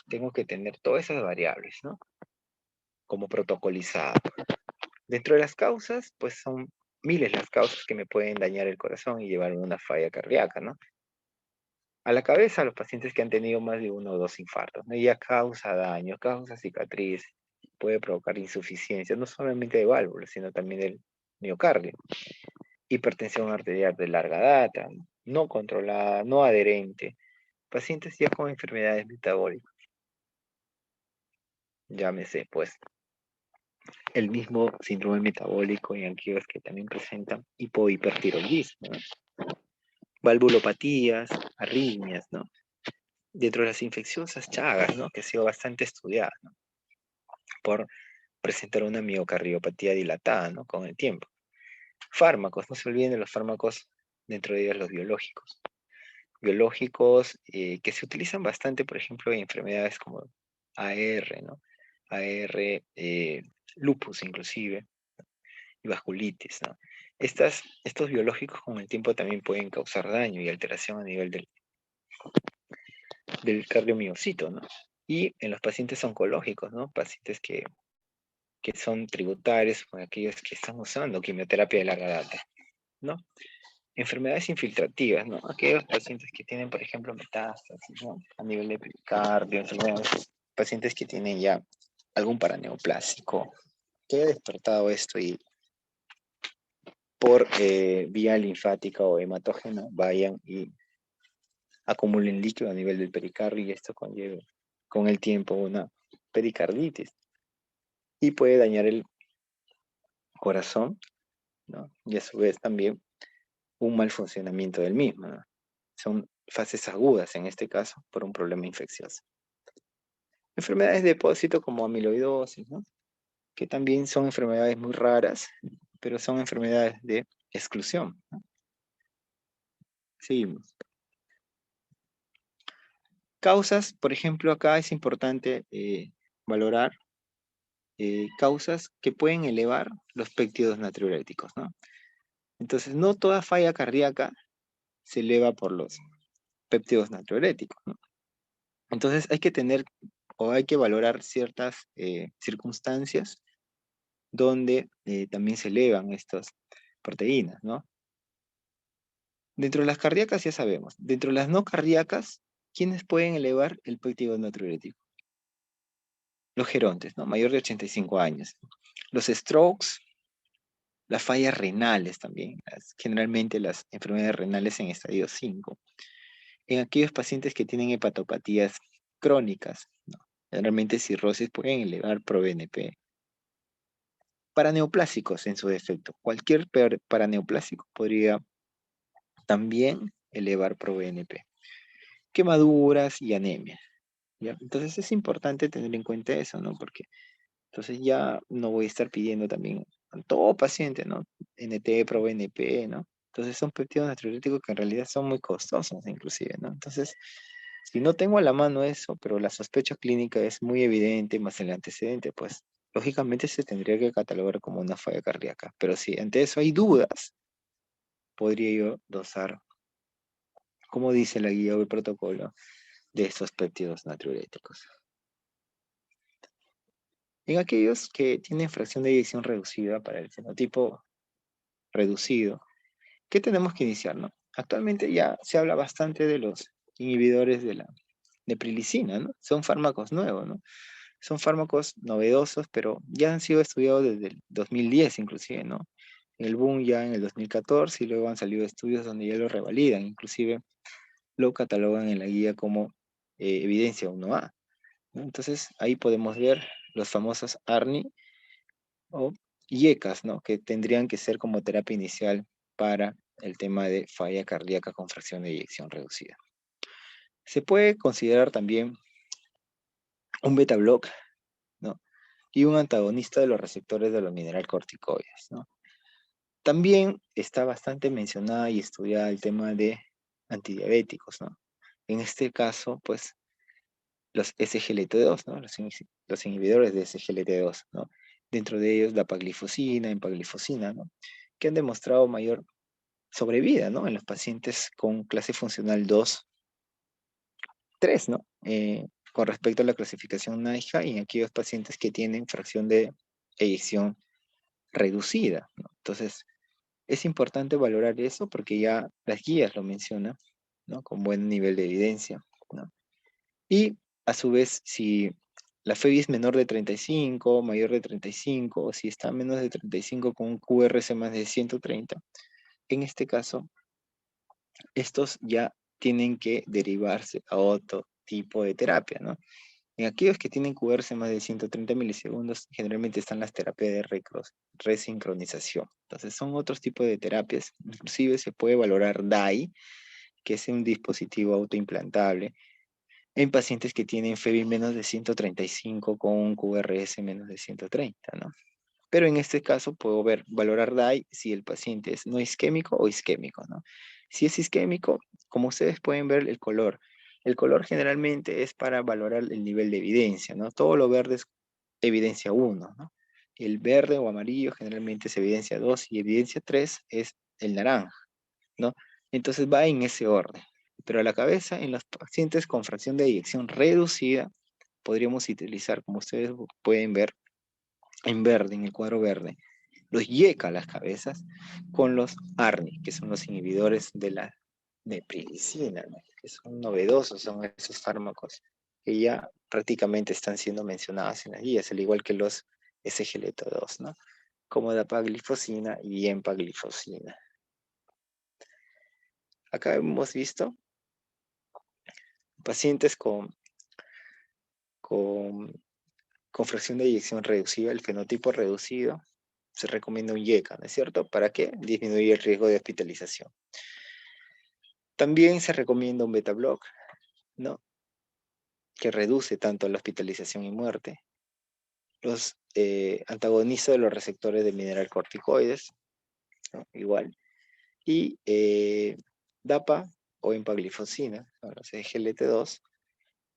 Tengo que tener todas esas variables, ¿no? Como protocolizado. Dentro de las causas, pues son miles las causas que me pueden dañar el corazón y llevarme a una falla cardíaca, ¿no? A la cabeza, los pacientes que han tenido más de uno o dos infartos, ¿no? Ya causa daño, causa cicatriz, puede provocar insuficiencia, no solamente de válvulas, sino también del miocardio. Hipertensión arterial de larga data, no controlada, no adherente. Pacientes ya con enfermedades metabólicas. Llámese, pues, el mismo síndrome metabólico en aquellos que también presentan hipohipertiroidismo, ¿no? Valvulopatías, arritmias, ¿no? Dentro de las infecciosas Chagas, ¿no? Que ha sido bastante estudiada, ¿no? Por presentar una miocardiopatía dilatada, ¿no? Con el tiempo. Fármacos, no se olviden de los fármacos, dentro de ellos los biológicos. Biológicos que se utilizan bastante, por ejemplo, en enfermedades como AR, ¿no? AR, lupus inclusive, y vasculitis, ¿no? Estos biológicos con el tiempo también pueden causar daño y alteración a nivel del cardiomiocito, ¿no? Y en los pacientes oncológicos, ¿no? Pacientes que son tributarios o aquellos que están usando quimioterapia de larga data, ¿no? Enfermedades infiltrativas, ¿no? Aquellos pacientes que tienen, por ejemplo, metástasis, ¿no? A nivel de pericardio, pacientes que tienen ya algún paraneoplásico, que haya despertado esto y por vía linfática o hematógena vayan y acumulen líquido a nivel del pericardio y esto conlleva con el tiempo una pericarditis y puede dañar el corazón, ¿no? Y a su vez también un mal funcionamiento del mismo, ¿no? Son fases agudas en este caso por un problema infeccioso. Enfermedades de depósito como amiloidosis, ¿no? Que también son enfermedades muy raras, pero son enfermedades de exclusión, ¿no? Seguimos. Causas, por ejemplo, acá es importante valorar causas que pueden elevar los péptidos natriuréticos, ¿no? Entonces, no toda falla cardíaca se eleva por los péptidos natriuréticos, ¿no? Entonces, hay que tener o hay que valorar ciertas circunstancias donde también se elevan estas proteínas, ¿no? Dentro de las cardíacas ya sabemos. Dentro de las no cardíacas, ¿quiénes pueden elevar el péptido natriurético? Los gerontes, ¿no? Mayor de 85 años. Los strokes, las fallas renales también, generalmente las enfermedades renales en estadio 5. En aquellos pacientes que tienen hepatopatías crónicas, ¿no? Generalmente cirrosis pueden elevar proBNP. Paraneoplásicos en su defecto. Cualquier paraneoplásico podría también elevar proBNP. Quemaduras y anemia, ¿ya? Entonces es importante tener en cuenta eso, ¿no? Porque entonces ya no voy a estar pidiendo también todo paciente, ¿no? NT, ProBNP, ¿no? Entonces son péptidos natriuréticos que en realidad son muy costosos inclusive, ¿no? Entonces, si no tengo a la mano eso, pero la sospecha clínica es muy evidente, más el antecedente, pues lógicamente se tendría que catalogar como una falla cardíaca. Pero si ante eso hay dudas, podría yo dosar, como dice la guía o el protocolo, de estos péptidos natriuréticos. En aquellos que tienen fracción de eyección reducida para el fenotipo reducido, ¿qué tenemos que iniciar, no? Actualmente ya se habla bastante de los inhibidores de la neprilicina, ¿no? Son fármacos nuevos, ¿no? Son fármacos novedosos, pero ya han sido estudiados desde el 2010 inclusive, ¿no? El boom ya en el 2014 y luego han salido estudios donde ya lo revalidan, inclusive lo catalogan en la guía como evidencia 1A, ¿no? Entonces ahí podemos ver los famosos ARNI o IECAS, ¿no? Que tendrían que ser como terapia inicial para el tema de falla cardíaca con fracción de eyección reducida. Se puede considerar también un beta block, ¿no? Y un antagonista de los receptores de los mineralocorticoides, ¿no? También está bastante mencionada y estudiada el tema de antidiabéticos, ¿no? En este caso, pues, los SGLT2, ¿no? Los inhibidores de SGLT2, ¿no? Dentro de ellos la paglifosina, empaglifosina, ¿no? Que han demostrado mayor sobrevida, ¿no? En los pacientes con clase funcional 2, 3, ¿no? Con respecto a la clasificación NIHA y en aquellos pacientes que tienen fracción de eyección reducida, ¿no? Entonces, es importante valorar eso porque ya las guías lo mencionan, ¿no? Con buen nivel de evidencia, ¿no? Y a su vez, si la FEBI es menor de 35, mayor de 35, o si está menos de 35 con un QRS más de 130, en este caso, estos ya tienen que derivarse a otro tipo de terapia, ¿no? En aquellos que tienen QRS más de 130 milisegundos, generalmente están las terapias de resincronización. Entonces, son otros tipos de terapias. Inclusive se puede valorar DAI, que es un dispositivo autoimplantable, en pacientes que tienen FEBI menos de 135 con un QRS menos de 130, ¿no? Pero en este caso puedo valorar DAI si el paciente es no isquémico o isquémico, ¿no? Si es isquémico, como ustedes pueden ver el color generalmente es para valorar el nivel de evidencia, ¿no? Todo lo verde es evidencia 1, ¿no? El verde o amarillo generalmente es evidencia 2 y evidencia 3 es el naranja, ¿no? Entonces va en ese orden. Pero a la cabeza, en los pacientes con fracción de eyección reducida, podríamos utilizar, como ustedes pueden ver, en verde, en el cuadro verde, los YECA a las cabezas con los ARNI, que son los inhibidores de la neprilicina, ¿no? Que son novedosos, son esos fármacos que ya prácticamente están siendo mencionados en las guías, al igual que los SGLT2, ¿no? Como la paglifosina y empaglifosina. Acá hemos visto pacientes con fracción de eyección reducida, el fenotipo reducido, se recomienda un YECA, ¿no es cierto? ¿Para qué? Disminuir el riesgo de hospitalización. También se recomienda un beta block, ¿no? Que reduce tanto la hospitalización y muerte. Los antagonistas de los receptores de mineralocorticoides, ¿no? Igual. Y DAPA o empaglifosina, ¿no? Los SGLT2,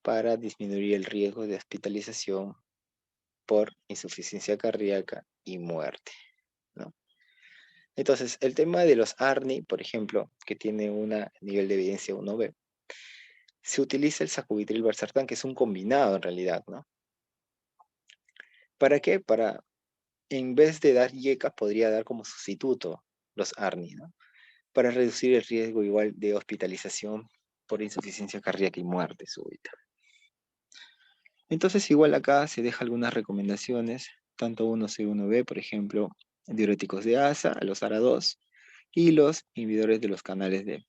para disminuir el riesgo de hospitalización por insuficiencia cardíaca y muerte, ¿no? Entonces, el tema de los ARNI, por ejemplo, que tiene un nivel de evidencia 1B, se utiliza el sacubitril valsartán, que es un combinado en realidad, ¿no? ¿Para qué? Para, en vez de dar YECA, podría dar como sustituto los ARNI, ¿no? Para reducir el riesgo igual de hospitalización por insuficiencia cardíaca y muerte súbita. Entonces, igual acá se deja algunas recomendaciones, tanto 1C, 1B, por ejemplo, diuréticos de ASA, los ARA2, y los inhibidores de los canales D.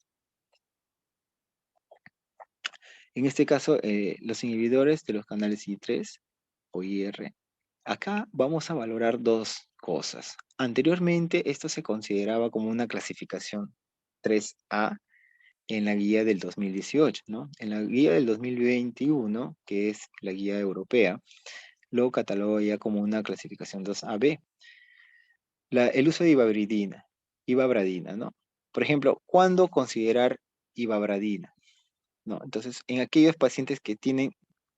En este caso, los inhibidores de los canales I3 o IR. Acá vamos a valorar dos cosas. Anteriormente, esto se consideraba como una clasificación 3A en la guía del 2018, ¿no? En la guía del 2021, que es la guía europea, lo cataloga ya como una clasificación 2AB. el uso de ivabradina, ¿no? Por ejemplo, ¿cuándo considerar ivabradina? ¿No? Entonces, en aquellos pacientes que tienen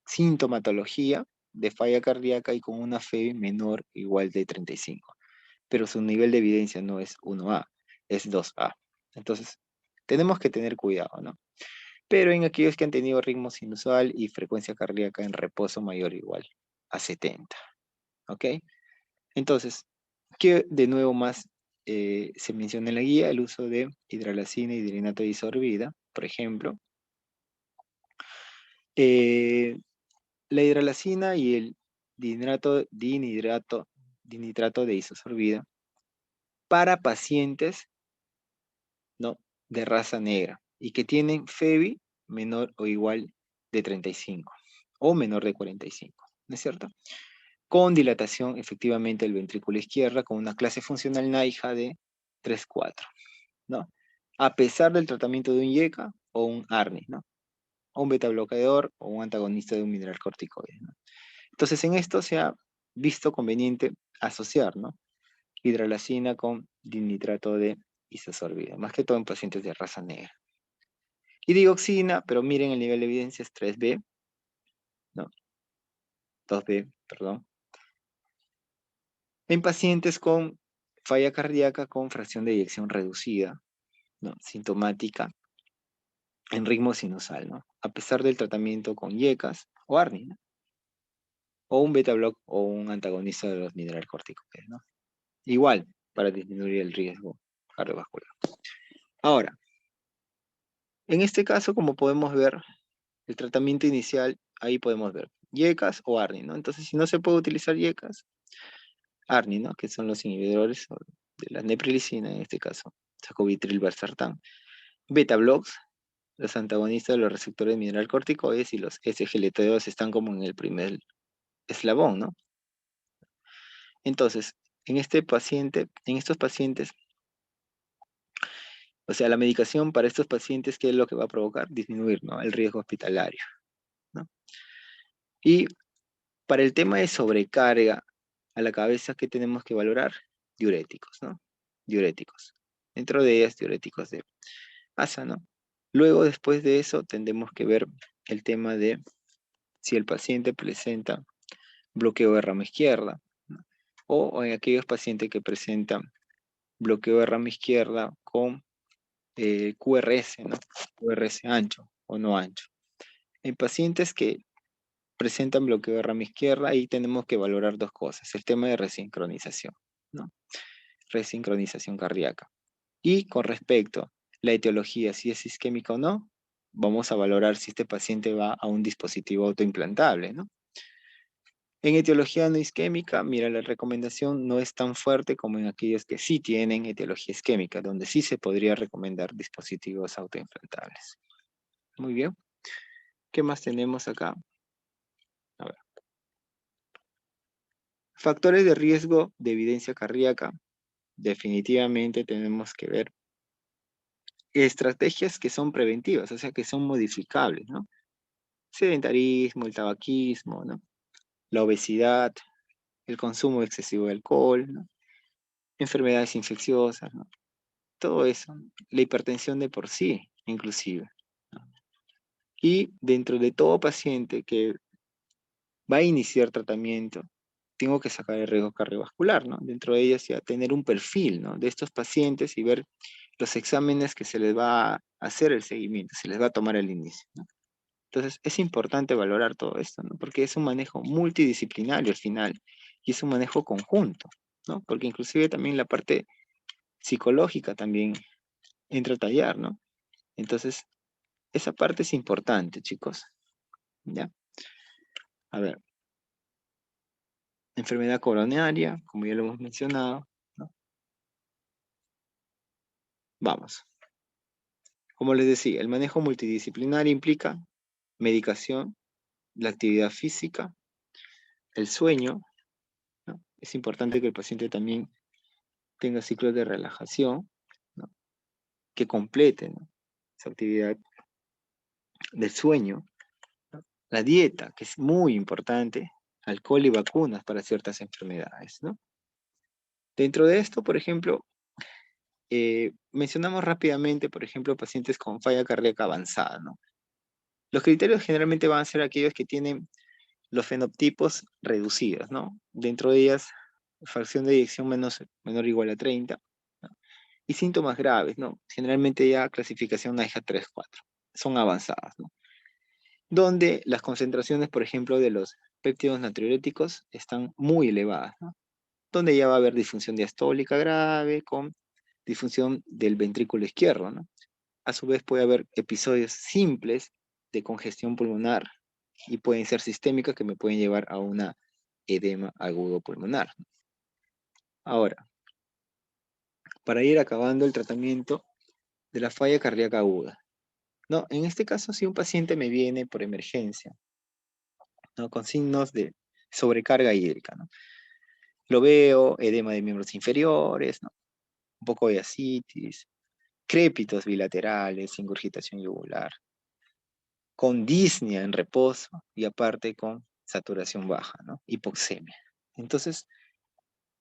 sintomatología de falla cardíaca y con una FEV menor o igual de 35, pero su nivel de evidencia no es 1A, es 2A. Entonces, tenemos que tener cuidado, ¿no? Pero en aquellos que han tenido ritmo sinusal y frecuencia cardíaca en reposo mayor o igual a 70, ¿ok? Entonces, ¿qué de nuevo más se menciona en la guía? El uso de hidralacina y hidrinato disorbida, por ejemplo. La hidralacina y el dinitrato de isosorbida para pacientes, ¿no?, de raza negra y que tienen FEBI menor o igual de 35 o menor de 45, ¿no es cierto? Con dilatación efectivamente del ventrículo izquierda con una clase funcional NIHA de 3-4, ¿no? A pesar del tratamiento de un IECA o un ARNI, ¿no? O un beta bloqueador o un antagonista de un mineral corticoide, ¿no? Entonces, en esto se ha visto conveniente asociar, ¿no?, hidralacina con dinitrato de isosorbida, más que todo en pacientes de raza negra. Y dioxina, pero miren el nivel de evidencia es 3B, ¿no? 2B, perdón. En pacientes con falla cardíaca con fracción de eyección reducida, ¿no?, sintomática, en ritmo sinusal, ¿no? A pesar del tratamiento con IECAS o ARNI, ¿no? O un beta block o un antagonista de los mineralocorticoides, ¿no? Igual, para disminuir el riesgo cardiovascular. Ahora, en este caso, como podemos ver, el tratamiento inicial, ahí podemos ver IECAS o ARNI, ¿no? Entonces, si no se puede utilizar IECAS, ARNI, ¿no?, que son los inhibidores de la neprilicina, en este caso, sacubitril valsartán. Beta blocks, los antagonistas de los receptores de mineralocorticoides, y los SGLT2 están como en el primer eslabón, ¿no? Entonces, en estos pacientes, o sea, la medicación para estos pacientes, ¿qué es lo que va a provocar? Disminuir, ¿no?, el riesgo hospitalario, ¿no? Y para el tema de sobrecarga a la cabeza, ¿qué tenemos que valorar? Diuréticos, ¿no? Diuréticos. Dentro de ellas, diuréticos de ASA, ¿no? Luego, después de eso, tendremos que ver el tema de si el paciente presenta bloqueo de rama izquierda, ¿no?, o en aquellos pacientes que presentan bloqueo de rama izquierda con QRS, ¿no? QRS ancho o no ancho. En pacientes que presentan bloqueo de rama izquierda, ahí tenemos que valorar dos cosas: el tema de resincronización, ¿no? Resincronización cardíaca. Y con respecto a la etiología, si es isquémica o no, vamos a valorar si este paciente va a un dispositivo autoimplantable, ¿no? En etiología no isquémica, mira, la recomendación no es tan fuerte como en aquellos que sí tienen etiología isquémica, donde sí se podría recomendar dispositivos autoimplantables. Muy bien. ¿Qué más tenemos acá? A ver. Factores de riesgo de evidencia cardíaca. Definitivamente tenemos que ver estrategias que son preventivas, o sea, que son modificables, ¿no? Sedentarismo, el tabaquismo, ¿no?, la obesidad, el consumo excesivo de alcohol, ¿no?, enfermedades infecciosas, ¿no?, todo eso, la hipertensión de por sí, inclusive, ¿no? Y dentro de todo paciente que va a iniciar tratamiento, tengo que sacar el riesgo cardiovascular, ¿no? Dentro de ellas ya tener un perfil, ¿no?, de estos pacientes y ver los exámenes que se les va a hacer el seguimiento, se les va a tomar al inicio, ¿no? Entonces, es importante valorar todo esto, ¿no?, porque es un manejo multidisciplinario al final, y es un manejo conjunto, ¿no? Porque inclusive también la parte psicológica también entra a tallar, ¿no? Entonces, esa parte es importante, chicos, ¿ya? A ver, enfermedad coronaria, como ya lo hemos mencionado, ¿no? Vamos. Como les decía, el manejo multidisciplinario implica medicación, la actividad física, el sueño, ¿no? Es importante que el paciente también tenga ciclos de relajación, ¿no?, que completen, ¿no?, esa actividad del sueño, ¿no? La dieta, que es muy importante, alcohol y vacunas para ciertas enfermedades, ¿no? Dentro de esto, por ejemplo, mencionamos rápidamente, por ejemplo, pacientes con falla cardíaca avanzada, ¿no? Los criterios generalmente van a ser aquellos que tienen los fenotipos reducidos, ¿no? Dentro de ellas, fracción de eyección menor o igual a 30, ¿no? Y síntomas graves, ¿no? Generalmente ya clasificación AIHA 3-4, son avanzadas, ¿no? Donde las concentraciones, por ejemplo, de los péptidos natriuréticos están muy elevadas, ¿no? Donde ya va a haber disfunción diastólica grave con disfunción del ventrículo izquierdo, ¿no? A su vez puede haber episodios simples de congestión pulmonar y pueden ser sistémicas que me pueden llevar a una edema agudo pulmonar. Ahora, para ir acabando el tratamiento de la falla cardíaca aguda, ¿no? En este caso, si un paciente me viene por emergencia, ¿no? Con signos de sobrecarga hídrica, ¿no? Lo veo, edema de miembros inferiores, ¿no? Un poco de ascitis, crépitos bilaterales, ingurgitación yugular, con disnea en reposo y aparte con saturación baja, ¿no? Hipoxemia. Entonces,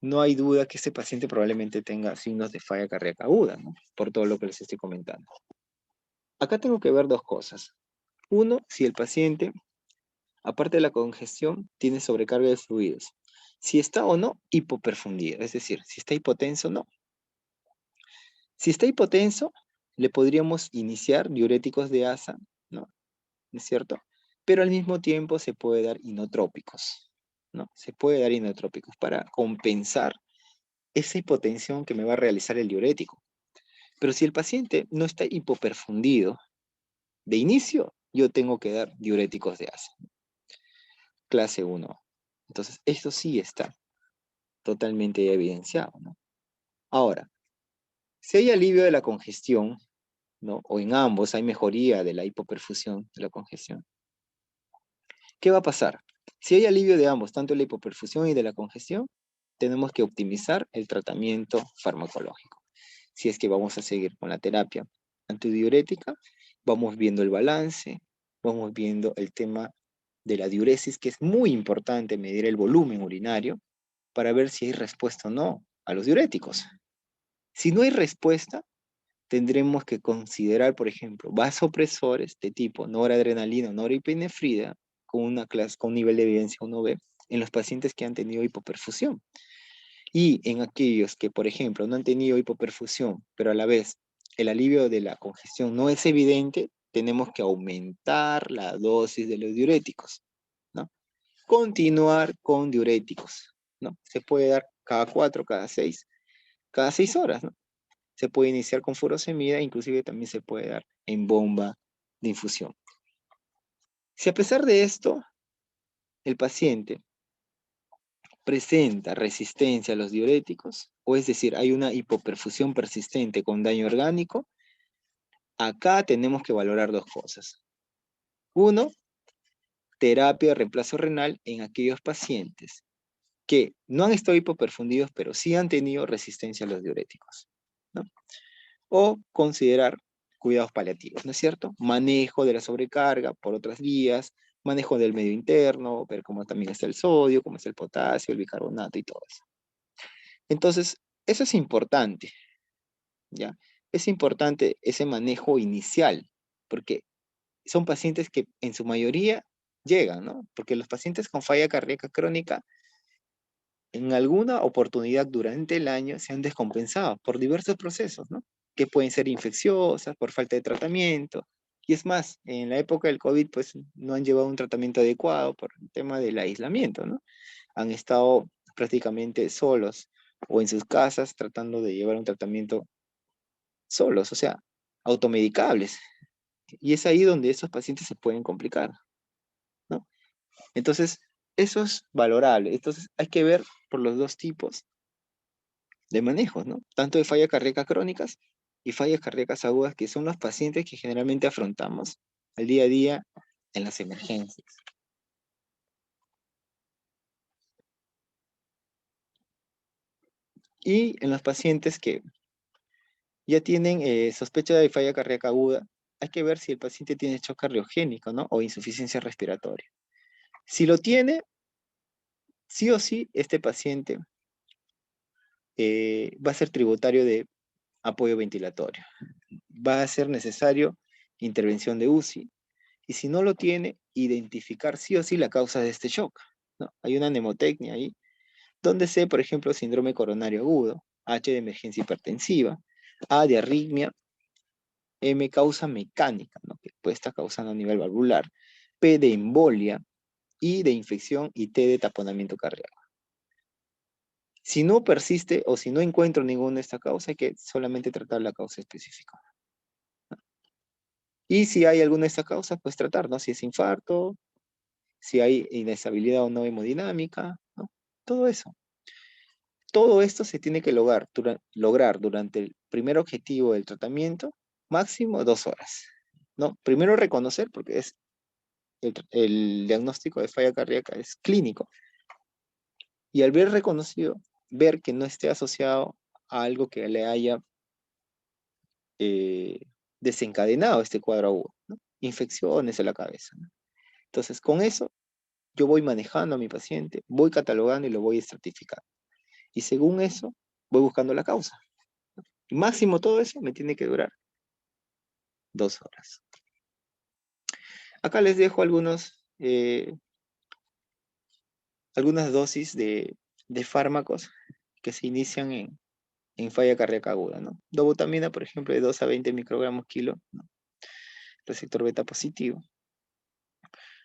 no hay duda que este paciente probablemente tenga signos de falla cardíaca aguda, ¿no? Por todo lo que les estoy comentando. Acá tengo que ver dos cosas. Uno, si el paciente, aparte de la congestión, tiene sobrecarga de fluidos. Si está o no hipoperfundido, es decir, si está hipotenso o no. Si está hipotenso, le podríamos iniciar diuréticos de asa, ¿no? ¿No es cierto? Pero al mismo tiempo se puede dar inotrópicos, ¿no? Se puede dar inotrópicos para compensar esa hipotensión que me va a realizar el diurético. Pero si el paciente no está hipoperfundido, de inicio yo tengo que dar diuréticos de asa. Clase 1. Entonces, esto sí está totalmente evidenciado, ¿no? Ahora, si hay alivio de la congestión, ¿no? O en ambos hay mejoría de la hipoperfusión, de la congestión, ¿qué va a pasar? Si hay alivio de ambos, tanto de la hipoperfusión y de la congestión, tenemos que optimizar el tratamiento farmacológico. Si es que vamos a seguir con la terapia antidiurética, vamos viendo el balance, vamos viendo el tema de la diuresis, que es muy importante medir el volumen urinario para ver si hay respuesta o no a los diuréticos. Si no hay respuesta, tendremos que considerar, por ejemplo, vasopresores de tipo noradrenalina o norepinefrina con con un nivel de evidencia 1B en los pacientes que han tenido hipoperfusión. Y en aquellos que, por ejemplo, no han tenido hipoperfusión, pero a la vez el alivio de la congestión no es evidente, tenemos que aumentar la dosis de los diuréticos, ¿no? Continuar con diuréticos, ¿no? Se puede dar cada 4, cada 6 horas, ¿no? Se puede iniciar con furosemida, inclusive también se puede dar en bomba de infusión. Si a pesar de esto, el paciente presenta resistencia a los diuréticos, o es decir, hay una hipoperfusión persistente con daño orgánico, acá tenemos que valorar dos cosas. Uno, terapia de reemplazo renal en aquellos pacientes que no han estado hipoperfundidos, pero sí han tenido resistencia a los diuréticos, ¿no? O considerar cuidados paliativos, ¿no es cierto? Manejo de la sobrecarga por otras vías, manejo del medio interno, ver cómo también está el sodio, cómo está el potasio, el bicarbonato y todo eso. Entonces, eso es importante, ¿ya? Es importante ese manejo inicial, porque son pacientes que en su mayoría llegan, ¿no? Porque los pacientes con falla cardíaca crónica en alguna oportunidad durante el año se han descompensado por diversos procesos, ¿no? Que pueden ser infecciosas, por falta de tratamiento. Y es más, en la época del COVID, pues no han llevado un tratamiento adecuado por el tema del aislamiento, ¿no? Han estado prácticamente solos o en sus casas tratando de llevar un tratamiento solos, o sea, automedicables. Y es ahí donde esos pacientes se pueden complicar, ¿no? Entonces, eso es valorable. Entonces, hay que ver por los dos tipos de manejos, ¿no? Tanto de fallas cardíacas crónicas y fallas cardíacas agudas, que son los pacientes que generalmente afrontamos al día a día en las emergencias. Y en los pacientes que ya tienen sospecha de falla cardíaca aguda, hay que ver si el paciente tiene shock cardiogénico, ¿no? O insuficiencia respiratoria. Si lo tiene, sí o sí, este paciente va a ser tributario de apoyo ventilatorio. Va a ser necesario intervención de UCI. Y si no lo tiene, identificar sí o sí la causa de este shock, ¿no? Hay una mnemotecnia ahí, donde C, por ejemplo, síndrome coronario agudo, H de emergencia hipertensiva, A de arritmia, M causa mecánica, ¿no? Que puede estar causando a nivel valvular, P de embolia, I de infección y T de taponamiento cardíaco. Si no persiste o si no encuentro ninguna de estas causas, hay que solamente tratar la causa específica. Y si hay alguna de estas causas, pues tratar, ¿no? Si es infarto, si hay inestabilidad o no hemodinámica, ¿no? Todo eso. Todo esto se tiene que lograr durante el primer objetivo del tratamiento, máximo 2 horas, ¿no? Primero reconocer, porque es el diagnóstico de falla cardíaca es clínico, y al ver reconocido, ver que no esté asociado a algo que le haya desencadenado este cuadro agudo, ¿no? Infecciones en la cabeza, ¿no? Entonces, con eso, yo voy manejando a mi paciente, voy catalogando y lo voy estratificando. Y según eso, voy buscando la causa. Y máximo todo eso me tiene que durar 2 horas. Acá les dejo algunas dosis de fármacos que se inician en falla cardíaca aguda, ¿no? Dobutamina, por ejemplo, de 2 a 20 microgramos kilo, ¿no? Receptor beta positivo.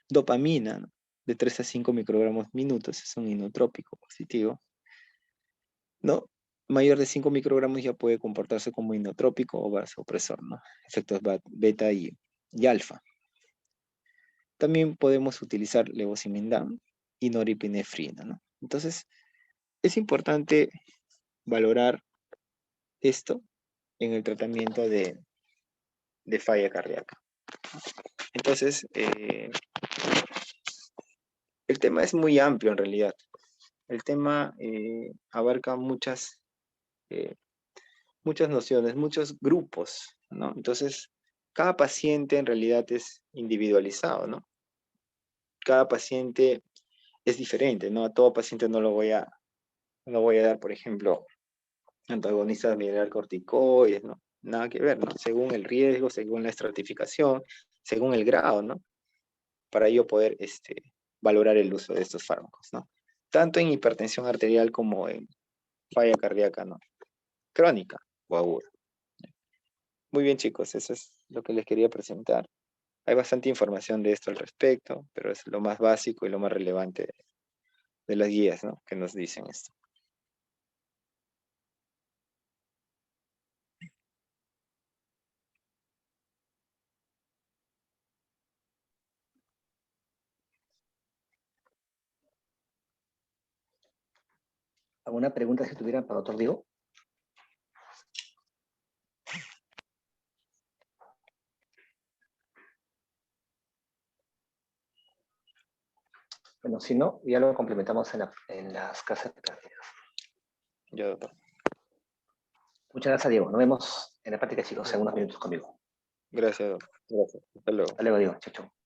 Dopamina, ¿no? De 3 a 5 microgramos minutos, es un inotrópico positivo, ¿no? Mayor de 5 microgramos ya puede comportarse como inotrópico o vasopresor, ¿no? Efectos beta y alfa. También podemos utilizar levosimendan y noripinefrina, ¿no? Entonces, es importante valorar esto en el tratamiento de falla cardíaca. Entonces, el tema es muy amplio en realidad. El tema abarca muchas nociones, muchos grupos, ¿no? Entonces, cada paciente en realidad es individualizado, ¿no? Cada paciente es diferente, ¿no? A todo paciente no voy a dar, por ejemplo, antagonistas mineralocorticoides, ¿no? Nada que ver, ¿no? Según el riesgo, según la estratificación, según el grado, ¿no? Para yo poder valorar el uso de estos fármacos, ¿no? Tanto en hipertensión arterial como en falla cardíaca, ¿no? Crónica o aguda. Muy bien, chicos, eso es lo que les quería presentar. Hay bastante información de esto al respecto, pero es lo más básico y lo más relevante de las guías, ¿no? Que nos dicen esto. ¿Alguna pregunta si tuvieran para el doctor Diego? Bueno, si no, ya lo complementamos en las clases prácticas. Ya, doctor. Muchas gracias, Diego. Nos vemos en la práctica, chicos, en unos minutos conmigo. Gracias, doctor. Gracias. Hasta luego. Hasta luego, Diego. Chau, chau.